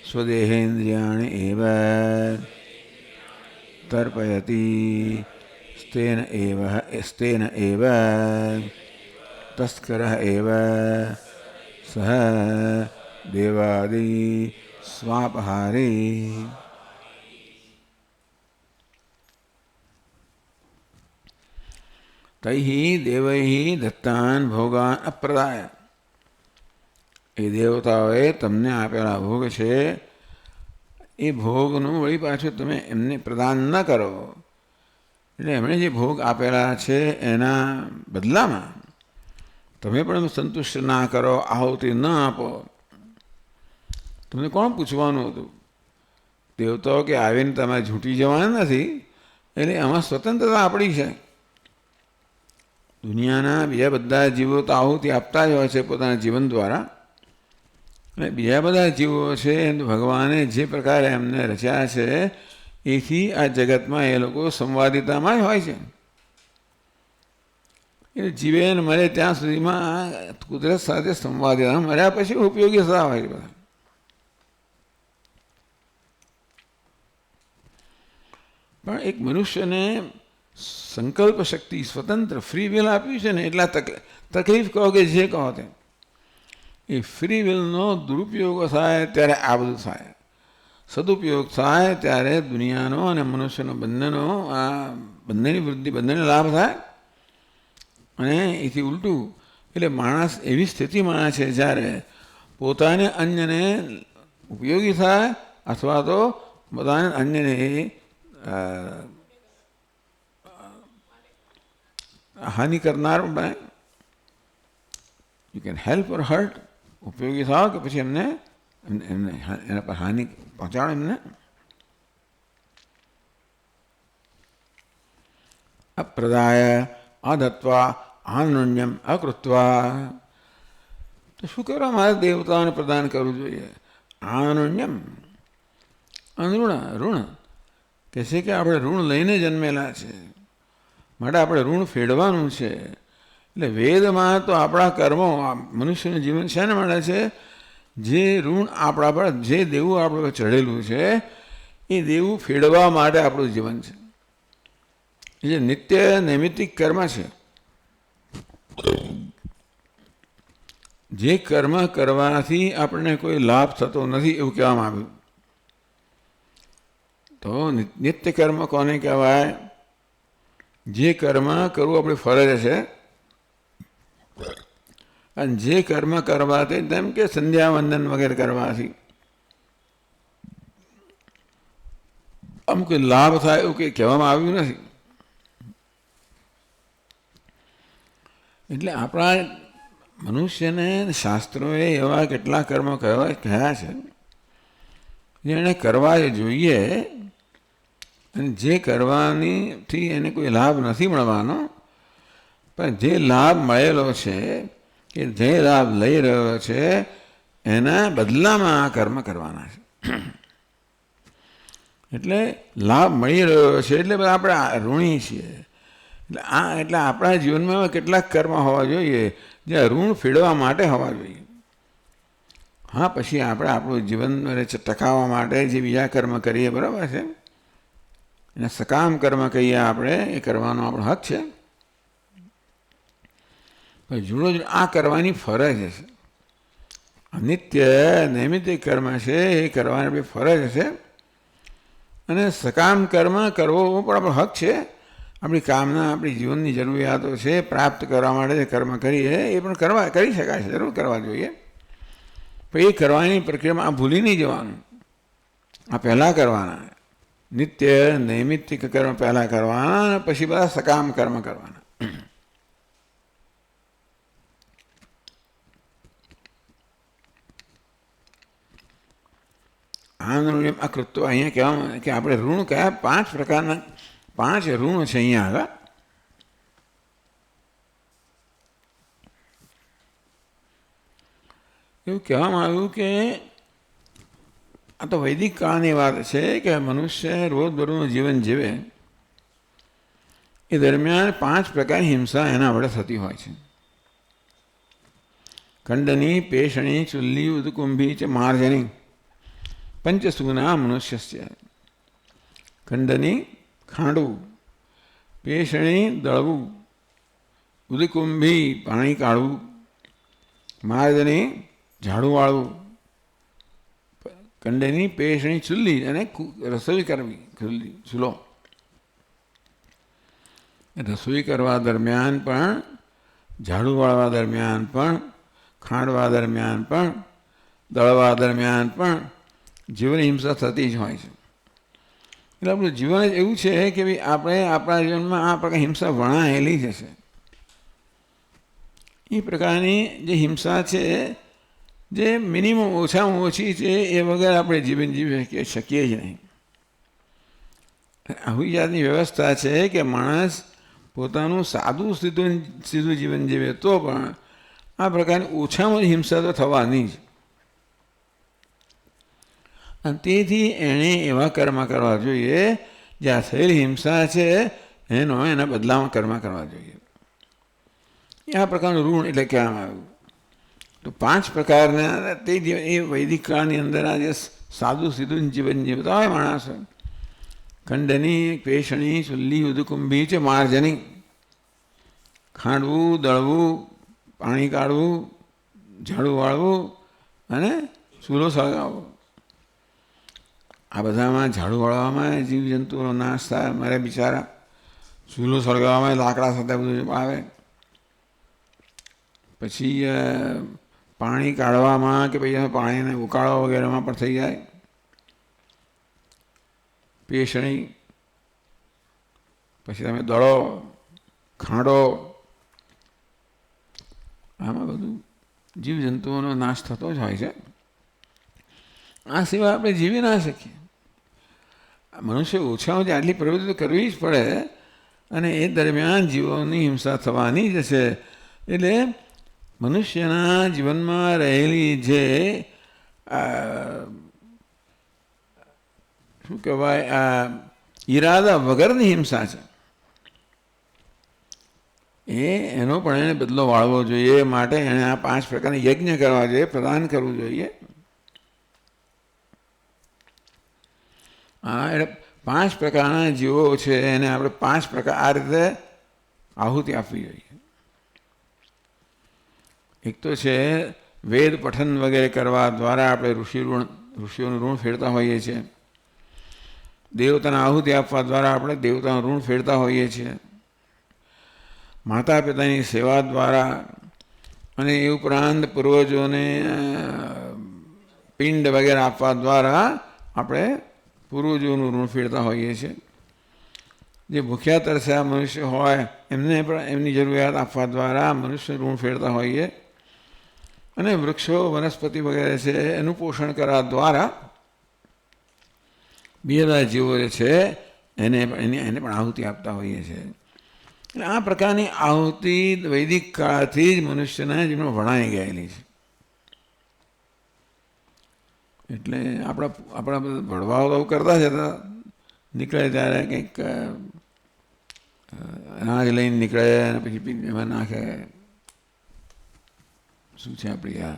સ્વદેહેન્દ્રિયાણિ એવ તર્પયતિ સ્તેન એવ તસ્કરઃ એવ સહ દેવાદિ સ્વાપહારી. તૈઃ દેવૈઃ દત્તાન ભોગાન અપ્રદાય. એ દેવતાઓએ તમને આપેલા ભોગ છે એ ભોગનું વળી પાછું તમે એમને પ્રદાન ન કરો. એટલે એમણે જે ભોગ આપેલા છે એના બદલામાં તમે પણ સંતુષ્ટ ના કરો, આહુતિ ન આપો. તમને કોણ પૂછવાનું હતું? દેવતાઓ કે આવીને તમે ઝૂંટી જવાના નથી, એટલે આમાં સ્વતંત્રતા આપણી છે. દુનિયાના બીજા બધા જીવો તો આહુતિ આપતા જ હોય છે પોતાના જીવન દ્વારા, અને બીજા બધા જીવો છે ભગવાને જે પ્રકારે એમને રચ્યા છે એથી આ જગતમાં એ લોકો સંવાદિતામાં જ હોય છે. એ જીવે ને મરે ત્યાં સુધીમાં કુદરત સાથે સંવાદિતા, મર્યા પછી ઉપયોગી થતા હોય છે બધા. પણ એક મનુષ્યને સંકલ્પ શક્તિ, સ્વતંત્ર ફ્રી વિલ આપ્યું છે ને, એટલા તકલીફ કહો કે જે કહો તે, એ ફ્રી વિલનો દુરુપયોગ થાય ત્યારે આ બધું થાય, સદુપયોગ થાય ત્યારે દુનિયાનો અને મનુષ્યનો બંનેનો આ બંનેની વૃદ્ધિ, બંનેને લાભ થાય. અને એથી ઉલટું એટલે માણસ એવી સ્થિતિમાં છે જ્યારે પોતાને અન્યને ઉપયોગી થાય અથવા તો પોતાને અન્યને હાનિ કરનાર બને. You can help or hurt, ઉપયોગી થાવ કે પછી એમને એના પર હાનિ પહોંચાડો એમને. અપ્રદાય અદત્વા આનૃણ્યમ અકૃત્વા. તો શું કરવા મારે દેવતાઓને પ્રદાન કરવું જોઈએ? આનન્યમ અનૃણ ઋણ કહે છે કે આપણે ઋણ લઈને જન્મેલા છે, માટે આપણે ઋણ ફેડવાનું છે. એટલે વેદમાં તો આપણા કર્મો, મનુષ્યનું જીવન શેના માટે છે? જે ઋણ આપણા પર, જે દેવું આપણા પર ચઢેલું છે એ દેવું ફેડવા માટે આપણું જીવન છે. જે નિત્ય નૈમિત્તિક કર્મ છે, જે કર્મ કરવાથી આપણને કોઈ લાભ થતો નથી એવું કહેવામાં આવ્યું. તો નિત્ય કર્મ કોને કહેવાય? જે કર્મ કરવું આપણી ફરજ છે, અને જે કર્મ કરવાથી, તેમ કે સંધ્યાવંદન વગેરે કરવાથી આમ કોઈ લાભ થાય એવું કંઈ કહેવામાં આવ્યું નથી. એટલે આપણા મનુષ્યને શાસ્ત્રોએ એવા કેટલા કર્મો કહ્યા છે જેને કરવા જોઈએ, અને જે કરવાથી એને કોઈ લાભ નથી મળવાનો, પણ જે લાભ મળેલો છે કે જે લાભ લઈ રહ્યો છે એના બદલામાં આ કર્મ કરવાના છે. એટલે લાભ મળી રહ્યો છે એટલે આપણે ઋણી છીએ. એટલે આપણા જીવનમાં કેટલાક કર્મ હોવા જોઈએ જે ઋણ ફેડવા માટે હોવા જોઈએ. હા, પછી આપણે આપણું જીવન ટકાવવા માટે જે બીજા કર્મ કરીએ, બરાબર છે, એને સકામ કર્મ કહીએ આપણે, એ કરવાનો આપણો હક છે. જુદો જુદો આ કરવાની ફરજ છે. નિત્ય નૈમિત્તિક કર્મ છે એ કરવાની આપણી ફરજ છે, અને સકામ કર્મ કરવો પણ આપણો હક છે. આપણી કામના, આપણી જીવનની જરૂરિયાતો છે પ્રાપ્ત કરવા માટે જે કર્મ કરીએ એ પણ કરી શકાય છે, જરૂર કરવા જોઈએ. પણ એ કરવાની પ્રક્રિયામાં આ ભૂલી નહીં જવાનું. આ પહેલાં કરવાના, નિત્ય નૈમિત્તિક કર્મ પહેલાં કરવાના, અને પછી બધા સકામ કર્મ કરવાના. આનંદ આ કૃત્વ અહીંયા કહેવામાં કે આપણે ઋણ કયા 5 પ્રકારના, 5 ઋણ છે અહીંયા આગળ. એવું કહેવામાં આવ્યું કે આ તો વૈદિક કાળની વાત છે કે મનુષ્ય રોજબરોજનું જીવન જીવે એ દરમિયાન 5 પ્રકારની હિંસા એના વડે થતી હોય છે. ખંડની, પેષણી, ચુલ્લી, ઉદકુંભી ચ માર્જની પંચસૂના મનુષ્યસ્ય. ખંડની ખાંડવું, પેષણી દળવું, ઉદકુંભી પાણી કાઢવું, માર્જની ઝાડુ વાળવું, ખંડની પેષણી ચૂલ્લી અને રસોઈ કરવી, ચૂલો. રસોઈ કરવા દરમિયાન પણ, ઝાડુ વાળવા દરમિયાન પણ, ખાંડવા દરમિયાન પણ, દળવા દરમિયાન પણ જીવન હિંસા થતી જ હોય છે. એટલે આપણું જીવન જ એવું છે કે ભાઈ આપણે આપણા જીવનમાં આ પ્રકાર હિંસા વણાયેલી જ હશે. એ પ્રકારની જે હિંસા છે, જે મિનિમમ ઓછામાં ઓછી છે, એ વગર આપણે જીવન જીવી શકીએ જ નહીં. આવી જાતની વ્યવસ્થા છે કે માણસ પોતાનું સાદું સીધું જીવન જીવે તો પણ આ પ્રકારની ઓછામાં હિંસા તો થવાની જ. અને તેથી એણે એવા કર્મ કરવા જોઈએ જ્યાં થયેલી હિંસા છે એના બદલામાં કર્મ કરવા જોઈએ. આ પ્રકારનું ઋણ એટલે કહેવામાં આવ્યું. તો 5 પ્રકારના તે એ વૈદિક કાળની અંદર આ જે સાદું સીધું જીવન જીવતા હોય માણસો, ખંડની, પેષણી, ચુલ્લી, ઉદકુંભી છે માર્જની, ખાંડવું, દળવું, પાણી કાઢવું, ઝાડુ વાળવું અને ચૂલો સળગાવવો. આ બધામાં ઝાડુ વાળવામાં જીવજંતુઓનો નાશ થાય, મારે બિચારા. ચૂલો સળગાવવામાં લાકડા સાથે બધું આવે. પછી પાણી કાઢવામાં કે પછી પાણીને ઉકાળવા વગેરેમાં પણ થઈ જાય. પેષણી, પછી તમે દળો, ખાંડો, આમાં બધું જીવજંતુઓનો નાશ થતો જ હોય છે. આ સિવાય આપણે જીવી ના શકીએ. મનુષ્ય ઓછામાં આટલી પ્રવૃત્તિ કરવી જ પડે, અને એ દરમિયાન જીવોની હિંસા થવાની જ છે. એટલે મનુષ્યના જીવનમાં રહેલી જે શું કહેવાય આ ઈરાદા વગરની હિંસા છે એનો પણ એને બદલો વાળવો જોઈએ. માટે એણે આ 5 પ્રકારના યજ્ઞ કરવા જોઈએ, પ્રદાન કરવું જોઈએ. હા, એટલે 5 પ્રકારના જીવો છે એને આપણે 5 પ્રકાર આ રીતે આહુતિ આપવી જોઈએ. એક તો છે વેદ પઠન વગેરે કરવા દ્વારા આપણે ઋષિઓનું ઋણ ફેરતા હોઈએ છીએ. દેવતાને આહુતિ આપવા દ્વારા આપણે દેવતાનું ઋણ ફેરતા હોઈએ છીએ. માતા પિતાની સેવા દ્વારા અને એ ઉપરાંત પૂર્વજોને પિંડ વગેરે આપવા દ્વારા આપણે પૂર્વજોનું ઋણ ફેરતા હોઈએ છીએ. જે ભૂખ્યા તરસ્યા મનુષ્ય હોય એમને પણ એમની જરૂરિયાત આપવા દ્વારા મનુષ્ય ઋણ ફેરતા હોઈએ. અને વૃક્ષો વનસ્પતિ વગેરે છે એનું પોષણ કરવા દ્વારા બીજા જીવો જે છે એને પણ આહુતિ આપતા હોઈએ છીએ. એટલે આ પ્રકારની આહુતિ વૈદિક કાળથી જ મનુષ્યના જીવનમાં વણાઈ ગયેલી છે. એટલે આપણા બધા ભડવાઓ તો કરતા જ હતા. નીકળે ત્યારે કંઈક અનાજ લઈને નીકળે અને પછી એમાં નાખે. શું છે આપણી આ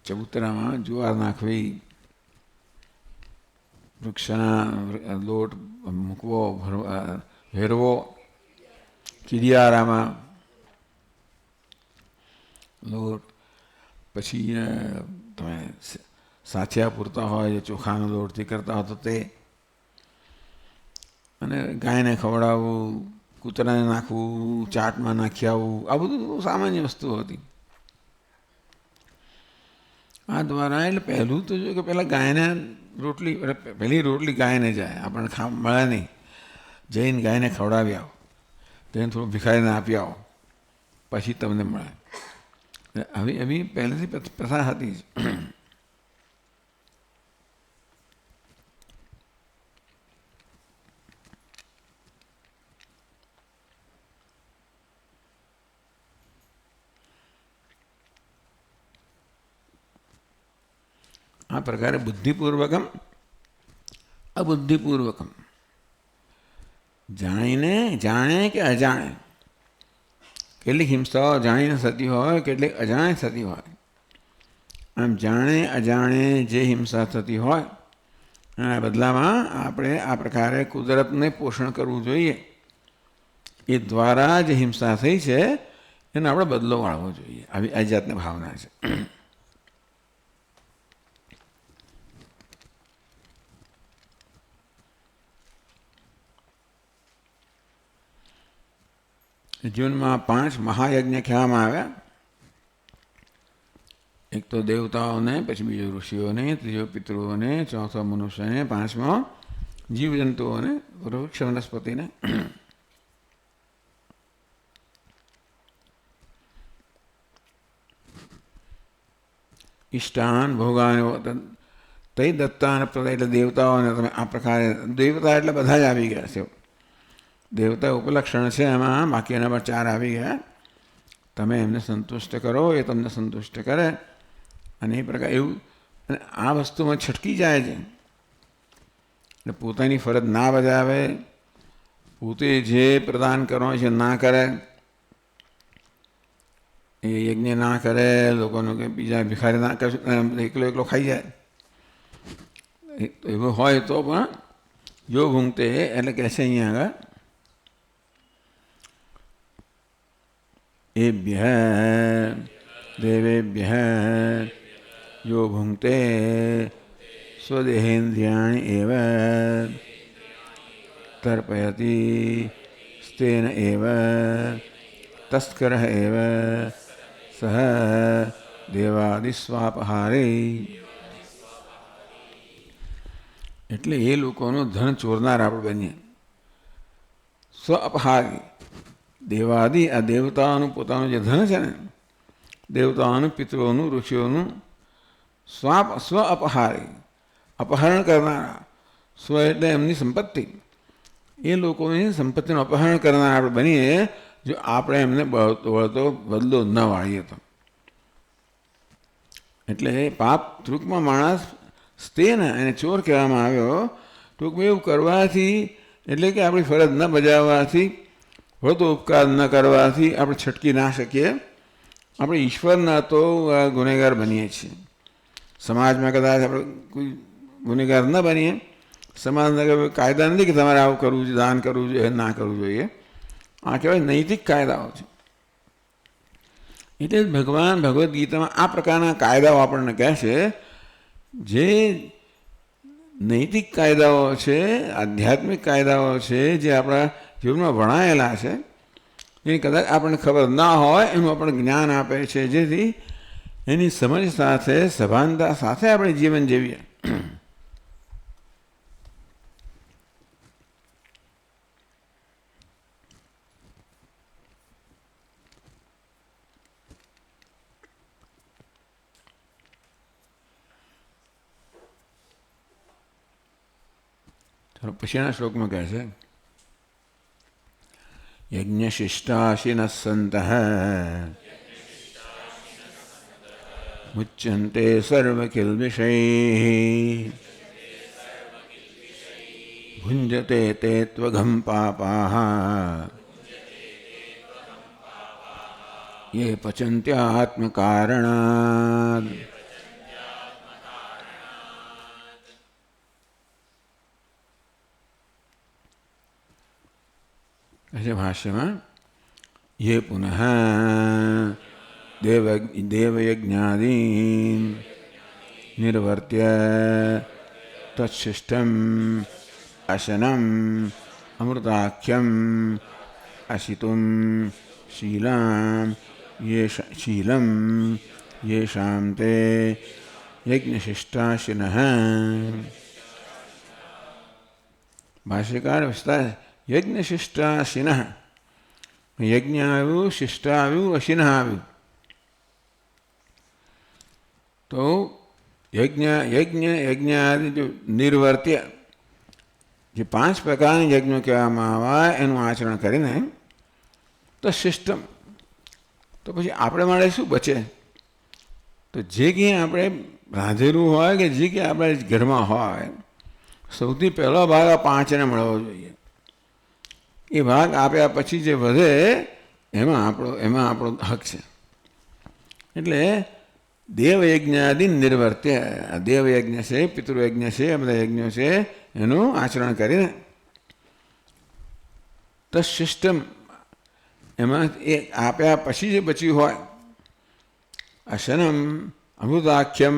ચબૂતરામાં જુવાર નાખવી, વૃક્ષના લોટ મૂકવો, ભેરવો, કીડિયારામાં લોટ, પછી તમે સાચિયા પૂરતા હોય જે ચોખાના લોટથી કરતા હોય તો તે, અને ગાયને ખવડાવવું, કૂતરાને નાખવું, ચાટમાં નાખી આવવું, આ બધું સામાન્ય વસ્તુ હતી. આ દ્વારા એટલે પહેલું તો જો કે પહેલાં ગાયને પહેલી રોટલી ગાયને જાય, આપણને મળે નહીં. જઈને ગાયને ખવડાવી આવો, તેને થોડું ભિખારીને આપી આવો, પછી તમને મળે. આવી પહેલેથી પ્રથા હતી જ. આ પ્રકારે બુદ્ધિપૂર્વકમ અબુદ્ધિપૂર્વકમ, જાણે કે અજાણે, કેટલીક હિંસાઓ જાણીને થતી હોય, કેટલીક અજાણે થતી હોય. આમ જાણે અજાણે જે હિંસા થતી હોય એના બદલામાં આપણે આ પ્રકારે કુદરતને પોષણ કરવું જોઈએ. એ દ્વારા જે હિંસા થઈ છે એનો આપણે બદલો વાળવો જોઈએ. આવી આ જાતની ભાવના છે. જીવનમાં 5 મહાયજ્ઞ કહેવામાં આવ્યા. એક તો દેવતાઓને, પછી બીજો ઋષિઓને, ત્રીજો પિતૃઓને, ચોથો મનુષ્યને, 5મો જીવજંતુઓને, વૃક્ષ વનસ્પતિને. ઇષ્ટાન ભોગાન તૈ દત્તાન પ્રદા, એટલે દેવતાઓને તમે આ પ્રકારે, દેવતા એટલે બધા જ આવી ગયા છે. દેવતા ઉપલક્ષણ છે એમાં, બાકી એના પર 4 આવી ગયા. તમે એમને સંતુષ્ટ કરો, એ તમને સંતુષ્ટ કરે. અને એ પ્રકાર એવું, અને આ વસ્તુમાં છટકી જાય છે. એટલે પોતાની ફરજ ના બજાવે, પોતે જે પ્રદાન કરવાનું છે ના કરે, એ યજ્ઞ ના કરે, લોકોનું કે બીજા ભિખારી ના કરે, એકલો ખાઈ જાય. એવું હોય તો પણ જો ભૂંગતે એટલે કહે છે અહીંયા આગળ એભ્ય દેવેભ્ય યો ભુંક્તે સ્વદેહેન્દ્રિયાણિ એવ તર્પયતિ સ્તેન એવ તસ્કરઃ એવ સહ દેવાદિસ્વાપહારી. એટલે એ લોકોનું ધન ચોરનાર આપણે બનીએ. સ્વ અપહારી, દેવાદિ, આ દેવતાઓનું પોતાનું જે ધન છે ને, દેવતાઓનું, પિતૃઓનું, ઋષિઓનું, સ્વ અપહારી, અપહરણ કરનારા. સ્વ એટલે એમની સંપત્તિ, એ લોકોની સંપત્તિનું અપહરણ કરનાર આપણે બનીએ જો આપણે એમને વળતો બદલો ન વાળીએ તો. એટલે પાપ ટૂંકમાં માણસ સ્તેને એને ચોર કહેવામાં આવ્યો. ટૂંકમાં એવું કરવાથી એટલે કે આપણી ફરજ ન બજાવવાથી, વળતો ઉપકાર ન કરવાથી આપણે છટકી ના શકીએ. આપણે ઈશ્વરના તો ગુનેગાર બનીએ છીએ. સમાજમાં કદાચ આપણે કોઈ ગુનેગાર ન બનીએ, સમાજના કાયદા નથી કે તમારે આવું કરવું જોઈએ, દાન કરવું જોઈએ, ના કરવું જોઈએ. આ કહેવાય નૈતિક કાયદાઓ છે. એટલે ભગવાન ભગવદ્ ગીતામાં આ પ્રકારના કાયદાઓ આપણને કહે છે. જે નૈતિક કાયદાઓ છે, આધ્યાત્મિક કાયદાઓ છે, જે આપણા જીવનમાં ભણાયેલા છે, એ કદાચ આપણને ખબર ના હોય એનું આપણને જ્ઞાન આપે છે, જેથી એની સમજ સાથે સભાનતા સાથે આપણે જીવન જીવીએ. પછીના શ્લોકમાં કહે છે યજ્ઞશિષ્ટાશિનઃ સन्तઃ મુચ્યન્તે સર્વકિલ્બિષૈઃ ભુञ्जते ते त्वघं पापाः ये पचन्त्यात्मकारणात्. ऐसे भाष्य में ये पुनः देवयज्ञादीन् निर्वर्त्य तत्शिष्टम् अशनम् अमृताख्यम् अशितुं शीलं येषां ते यज्ञशिष्टाशिनः. भाष्यकार विस्तार યજ્ઞશિષ્ટાશિનઃ, યજ્ઞ આવ્યું, શિષ્ટ આવ્યું, અશિનઃ આવ્યું. તો યજ્ઞાદિ જો નિર્વર્ત્ય, જે 5 પ્રકારના યજ્ઞો કહેવામાં આવે એનું આચરણ કરીને તો શિષ્ટમ, તો પછી આપણે માટે શું બચે? તો જે કંઈ આપણે રાંધેલું હોય કે જે કંઈ આપણે ઘરમાં હોય, સૌથી પહેલો ભાગ આ 5ને મળવો જોઈએ. એ ભાગ આપ્યા પછી જે વધે એમાં આપણો હક છે. એટલે દેવયજ્ઞાદિ નિર્વર્ત્ય, દેવયજ્ઞ છે, પિતૃયજ્ઞ છે, આ બધા યજ્ઞો છે, એનું આચરણ કરીને તત્શિષ્ટમ, એમાં એ આપ્યા પછી જે બચ્યું હોય, અશનમ અમૃતાખ્યમ,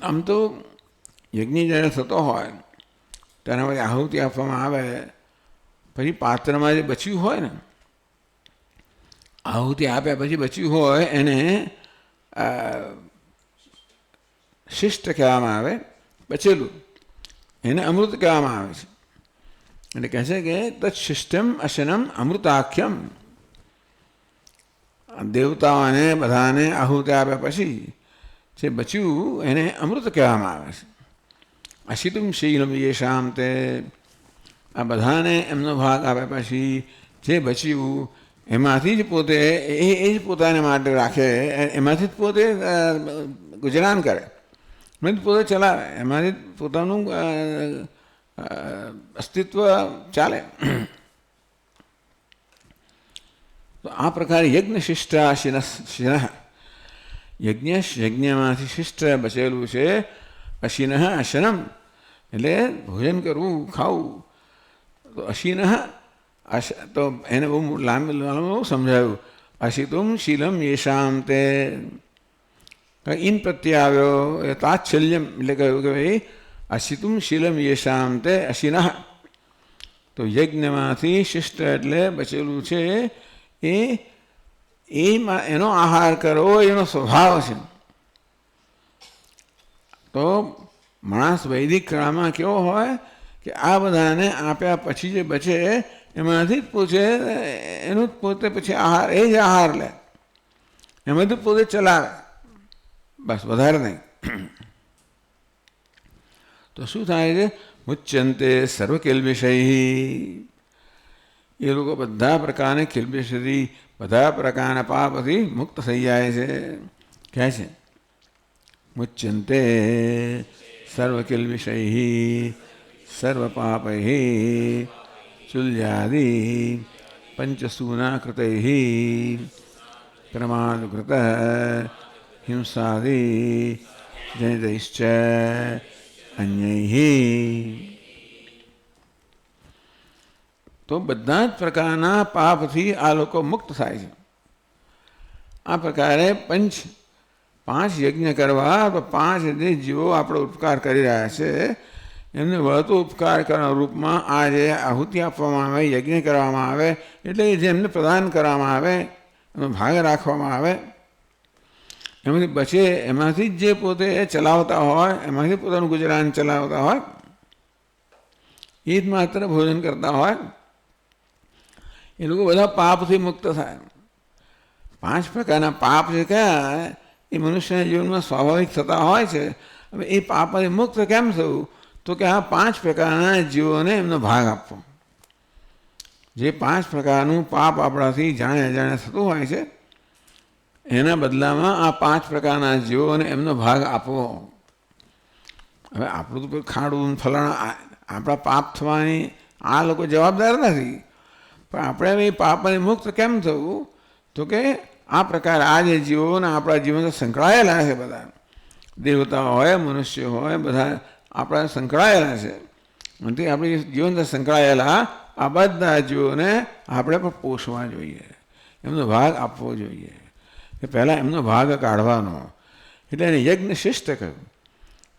આમ તો યજ્ઞ જ્યારે થતો હોય તેના પછી આહુતિ આપવામાં આવે, પછી પાત્રમાં જે બચ્યું હોય ને, આહુતિ આપ્યા પછી બચ્યું હોય એને શિષ્ટ કહેવામાં આવે, બચેલું એને અમૃત કહેવામાં આવે છે. એટલે કહે છે કે તત્શિષ્ટમ અશનમ અમૃતાખ્યમ, દેવતાઓને બધાને આહુતિ આપ્યા પછી જે બચ્યું એને અમૃત કહેવામાં આવે છે. અશિતુમ શીલમ યેષામ તે, આ બધાને એમનો ભાગ આપ્યા પછી જે બચ્યું એમાંથી જ પોતે એ જ પોતાને માટે રાખે, એમાંથી જ પોતે ગુજરાન કરે, એમાંથી પોતે ચલાવે, એમાંથી જ પોતાનું અસ્તિત્વ ચાલે. તો આ પ્રકારે યજ્ઞ શિષ્ટાશિન, યજ્ઞમાંથી શિષ્ટ બચેલું છે. અશિન અશનમ એટલે ભોજન કરવું, ખાવું. તો અશિન તો એને બહુ લાંબુ સમજાવ્યું. અશિતુમ શીલમ યેષામ તે, ઇન પ્રત્યે આવ્યો એ તાત્સલ્યમ, એટલે કહ્યું કે ભાઈ અશિતુમ શીલમ યેષામ તે અશિન. તો યજ્ઞમાંથી શિષ્ટ એટલે બચેલું છે એનો આહાર કરવો એનો સ્વભાવ છે. તો માણસ વૈદિક કાળમાં કેવો હોય કે આ બધાને આપ્યા પછી જે બચે એમાંથી જ પોતે એનું પોતે પછી આહાર, એ જ આહાર લે, એમાંથી પોતે ચલાવે, બસ વધારે નહીં. તો શું થાય છે? મુચ્યંતે સર્વ કિલ્બિષૈ. એ લોકો બધા પ્રકારની કિલ્બિષથી બધા પ્રકારના પાપથી મુક્ત થઈ જાય છે. કહે છે મુચ્યંતે સર્વ કિલ્બિષૈ સર્વ પાપૈ ચુલ્યાદિ પંચસૂના કૃતૈ પ્રમાદકૃત હિંસાદિ જનિતૈશ્ચ અન્યૈ. તો બધા જ પ્રકારના પાપથી આ લોકો મુક્ત થાય છે. આ પ્રકારે પાંચ યજ્ઞ કરવા તો પાંચ જે જીવો આપણો ઉપકાર કરી રહ્યા છે એમને વળતો ઉપકાર કરવાના રૂપમાં આ જે આહુતિ આપવામાં આવે, યજ્ઞ કરવામાં આવે, એટલે જેમને પ્રદાન કરવામાં આવે, એનો ભાગ રાખવામાં આવે, એમાંથી બચે એમાંથી જ જે પોતે ચલાવતા હોય, એમાંથી પોતાનું ગુજરાન ચલાવતા હોય, એ જ માત્ર ભોજન કરતા હોય, એ લોકો બધા પાપથી મુક્ત થાય. પાંચ પ્રકારના પાપ છે કયા એ મનુષ્યના જીવનમાં સ્વાભાવિક થતા હોય છે. હવે એ પાપથી મુક્ત કેમ થવું? તો કે આ પાંચ પ્રકારના જીવોને એમનો ભાગ આપવો. જે પાંચ પ્રકારનું પાપ આપણાથી જાણે અજાણે થતું હોય છે એના બદલામાં આ પાંચ પ્રકારના જીવોને એમનો ભાગ આપવો. હવે આપણું તો ખાડું ફલાણા આપણા પાપ થવાની આ લોકો જવાબદાર નથી, પણ આપણે એ પાપને મુક્ત કેમ થવું? તો કે આ પ્રકાર આ જે જીવોને આપણા જીવન સંકળાયેલા છે, બધા દેવતાઓ હોય, મનુષ્યો હોય, બધા આપણા સંકળાયેલા છે. અને આપણી જીવન સંકળાયેલા આ બધા જીવોને આપણે પણ પોષવા જોઈએ, એમનો ભાગ આપવો જોઈએ. કે પહેલાં એમનો ભાગ કાઢવાનો, એટલે એને યજ્ઞ શિષ્ટ કહ્યું.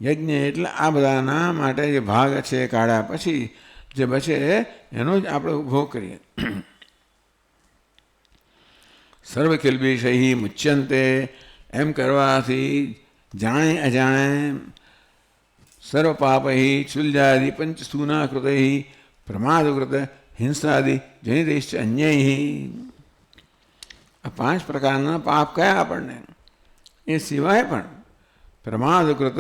યજ્ઞ એટલે આ બધાના માટે જે ભાગ છે એ કાઢ્યા પછી જે બચે એનો જ આપણે ભોગ કરીએ. સર્વ કિલ્બિષૈ મુચ્યંતે એમ કરવાથી જાણે અજાણે સર્વ પાપૈ ચુલ્યાદિ પંચસૂના કૃતૈ પ્રમાદકૃત હિંસાદિ જનિતૈશ્ચ અન્યૈ. આ પાંચ પ્રકારના પાપ કયા આપણને? એ સિવાય પણ પ્રમાદકૃત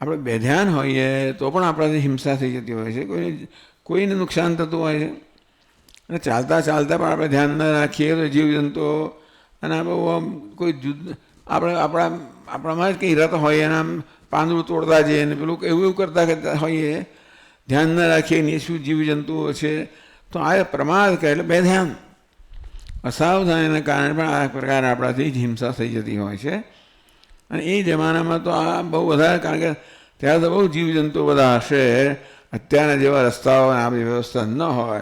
આપણે બેધ્યાન હોઈએ તો પણ આપણાથી હિંસા થઈ જતી હોય છે, કોઈને નુકસાન થતું હોય છે. અને ચાલતા ચાલતા પણ આપણે ધ્યાન ન રાખીએ તો જીવજંતુઓ અને આપણે કોઈ આપણામાં જ કંઈ રત હોય એના પાંદડું તોડતા જઈએ અને પેલું એવું કરતા હોઈએ, ધ્યાન ન રાખીએ ને શું જીવજંતુઓ છે. તો આ પ્રમાદ કહે એટલે બેધ્યાન, અસાવધાનીને કારણે પણ આ પ્રકારે આપણાથી જ હિંસા થઈ જતી હોય છે. અને એ જમાનામાં તો આ બહુ વધારે, કારણ કે ત્યારે તો બહુ જીવજંતુઓ બધા હશે. અત્યારના જેવા રસ્તાઓ આ બધી વ્યવસ્થા ન હોય,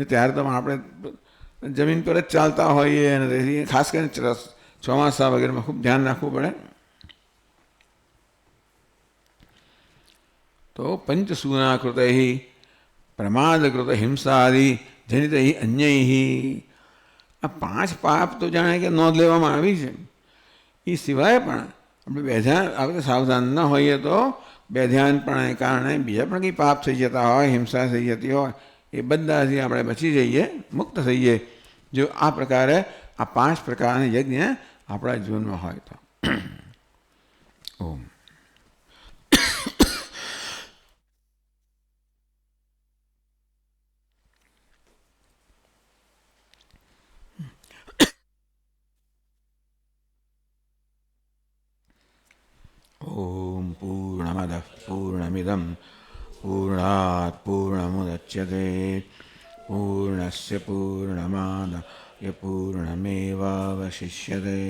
ત્યારે તો આપણે જમીન પર જ ચાલતા હોઈએ અને તેથી ખાસ કરીને ચોમાસા વગેરેમાં ખૂબ ધ્યાન રાખવું પડે. તો પંચસૂના કૃતૈ પ્રમાદકૃત હિંસાદિ જનિતૈ અન્યૈ. આ પાંચ પાપ તો જાણે કે નોંધ લેવામાં આવી છે. એ સિવાય પણ આપણે બેધ્યાન આપણે સાવધાન ન હોઈએ તો બેધ્યાનપણાને કારણે બીજા પણ કંઈ પાપ થઈ જતા હોય, હિંસા થઈ જતી હોય, એ બધાથી આપણે બચી જઈએ, મુક્ત થઈએ જો આ પ્રકારે આ પાંચ પ્રકારના યજ્ઞ આપણા જીવનમાં હોય તો. ઓમ. ઓમ પૂર્ણમદઃ પૂર્ણમિદં પૂર્ણાત પૂર્ણમુદચ્યતે પૂર્ણસ્ય પૂર્ણમાદાય પૂર્ણમેવાવશિષ્યતે.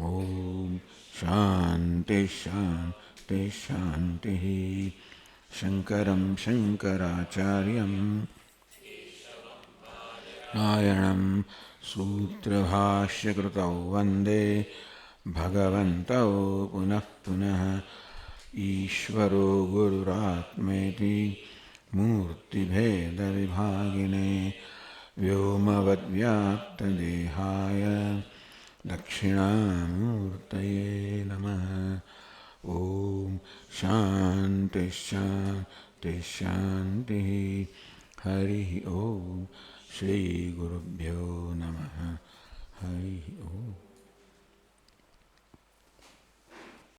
ઓમ શાંતિ શાંતિ શાંતિ. શંકરં શંકરાચાર્યં નારાયણં સૂત્રભાષ્યકૃતૌ વંદે ભગવन्तौ પુનઃ પુનઃ. ઈશ્વરો ગુરુરાત્મેતિ મૂર્તિભેદવિભાગિને વ્યોમવદ્વ્યાપ્તદેહાય દક્ષિણામૂર્તયે નમઃ. ઓમ શાંતિ શાંતિ શાંતિ. હરિ ઓમ. શ્રી ગુરુભ્યો નમઃ. હરિ ઓમ.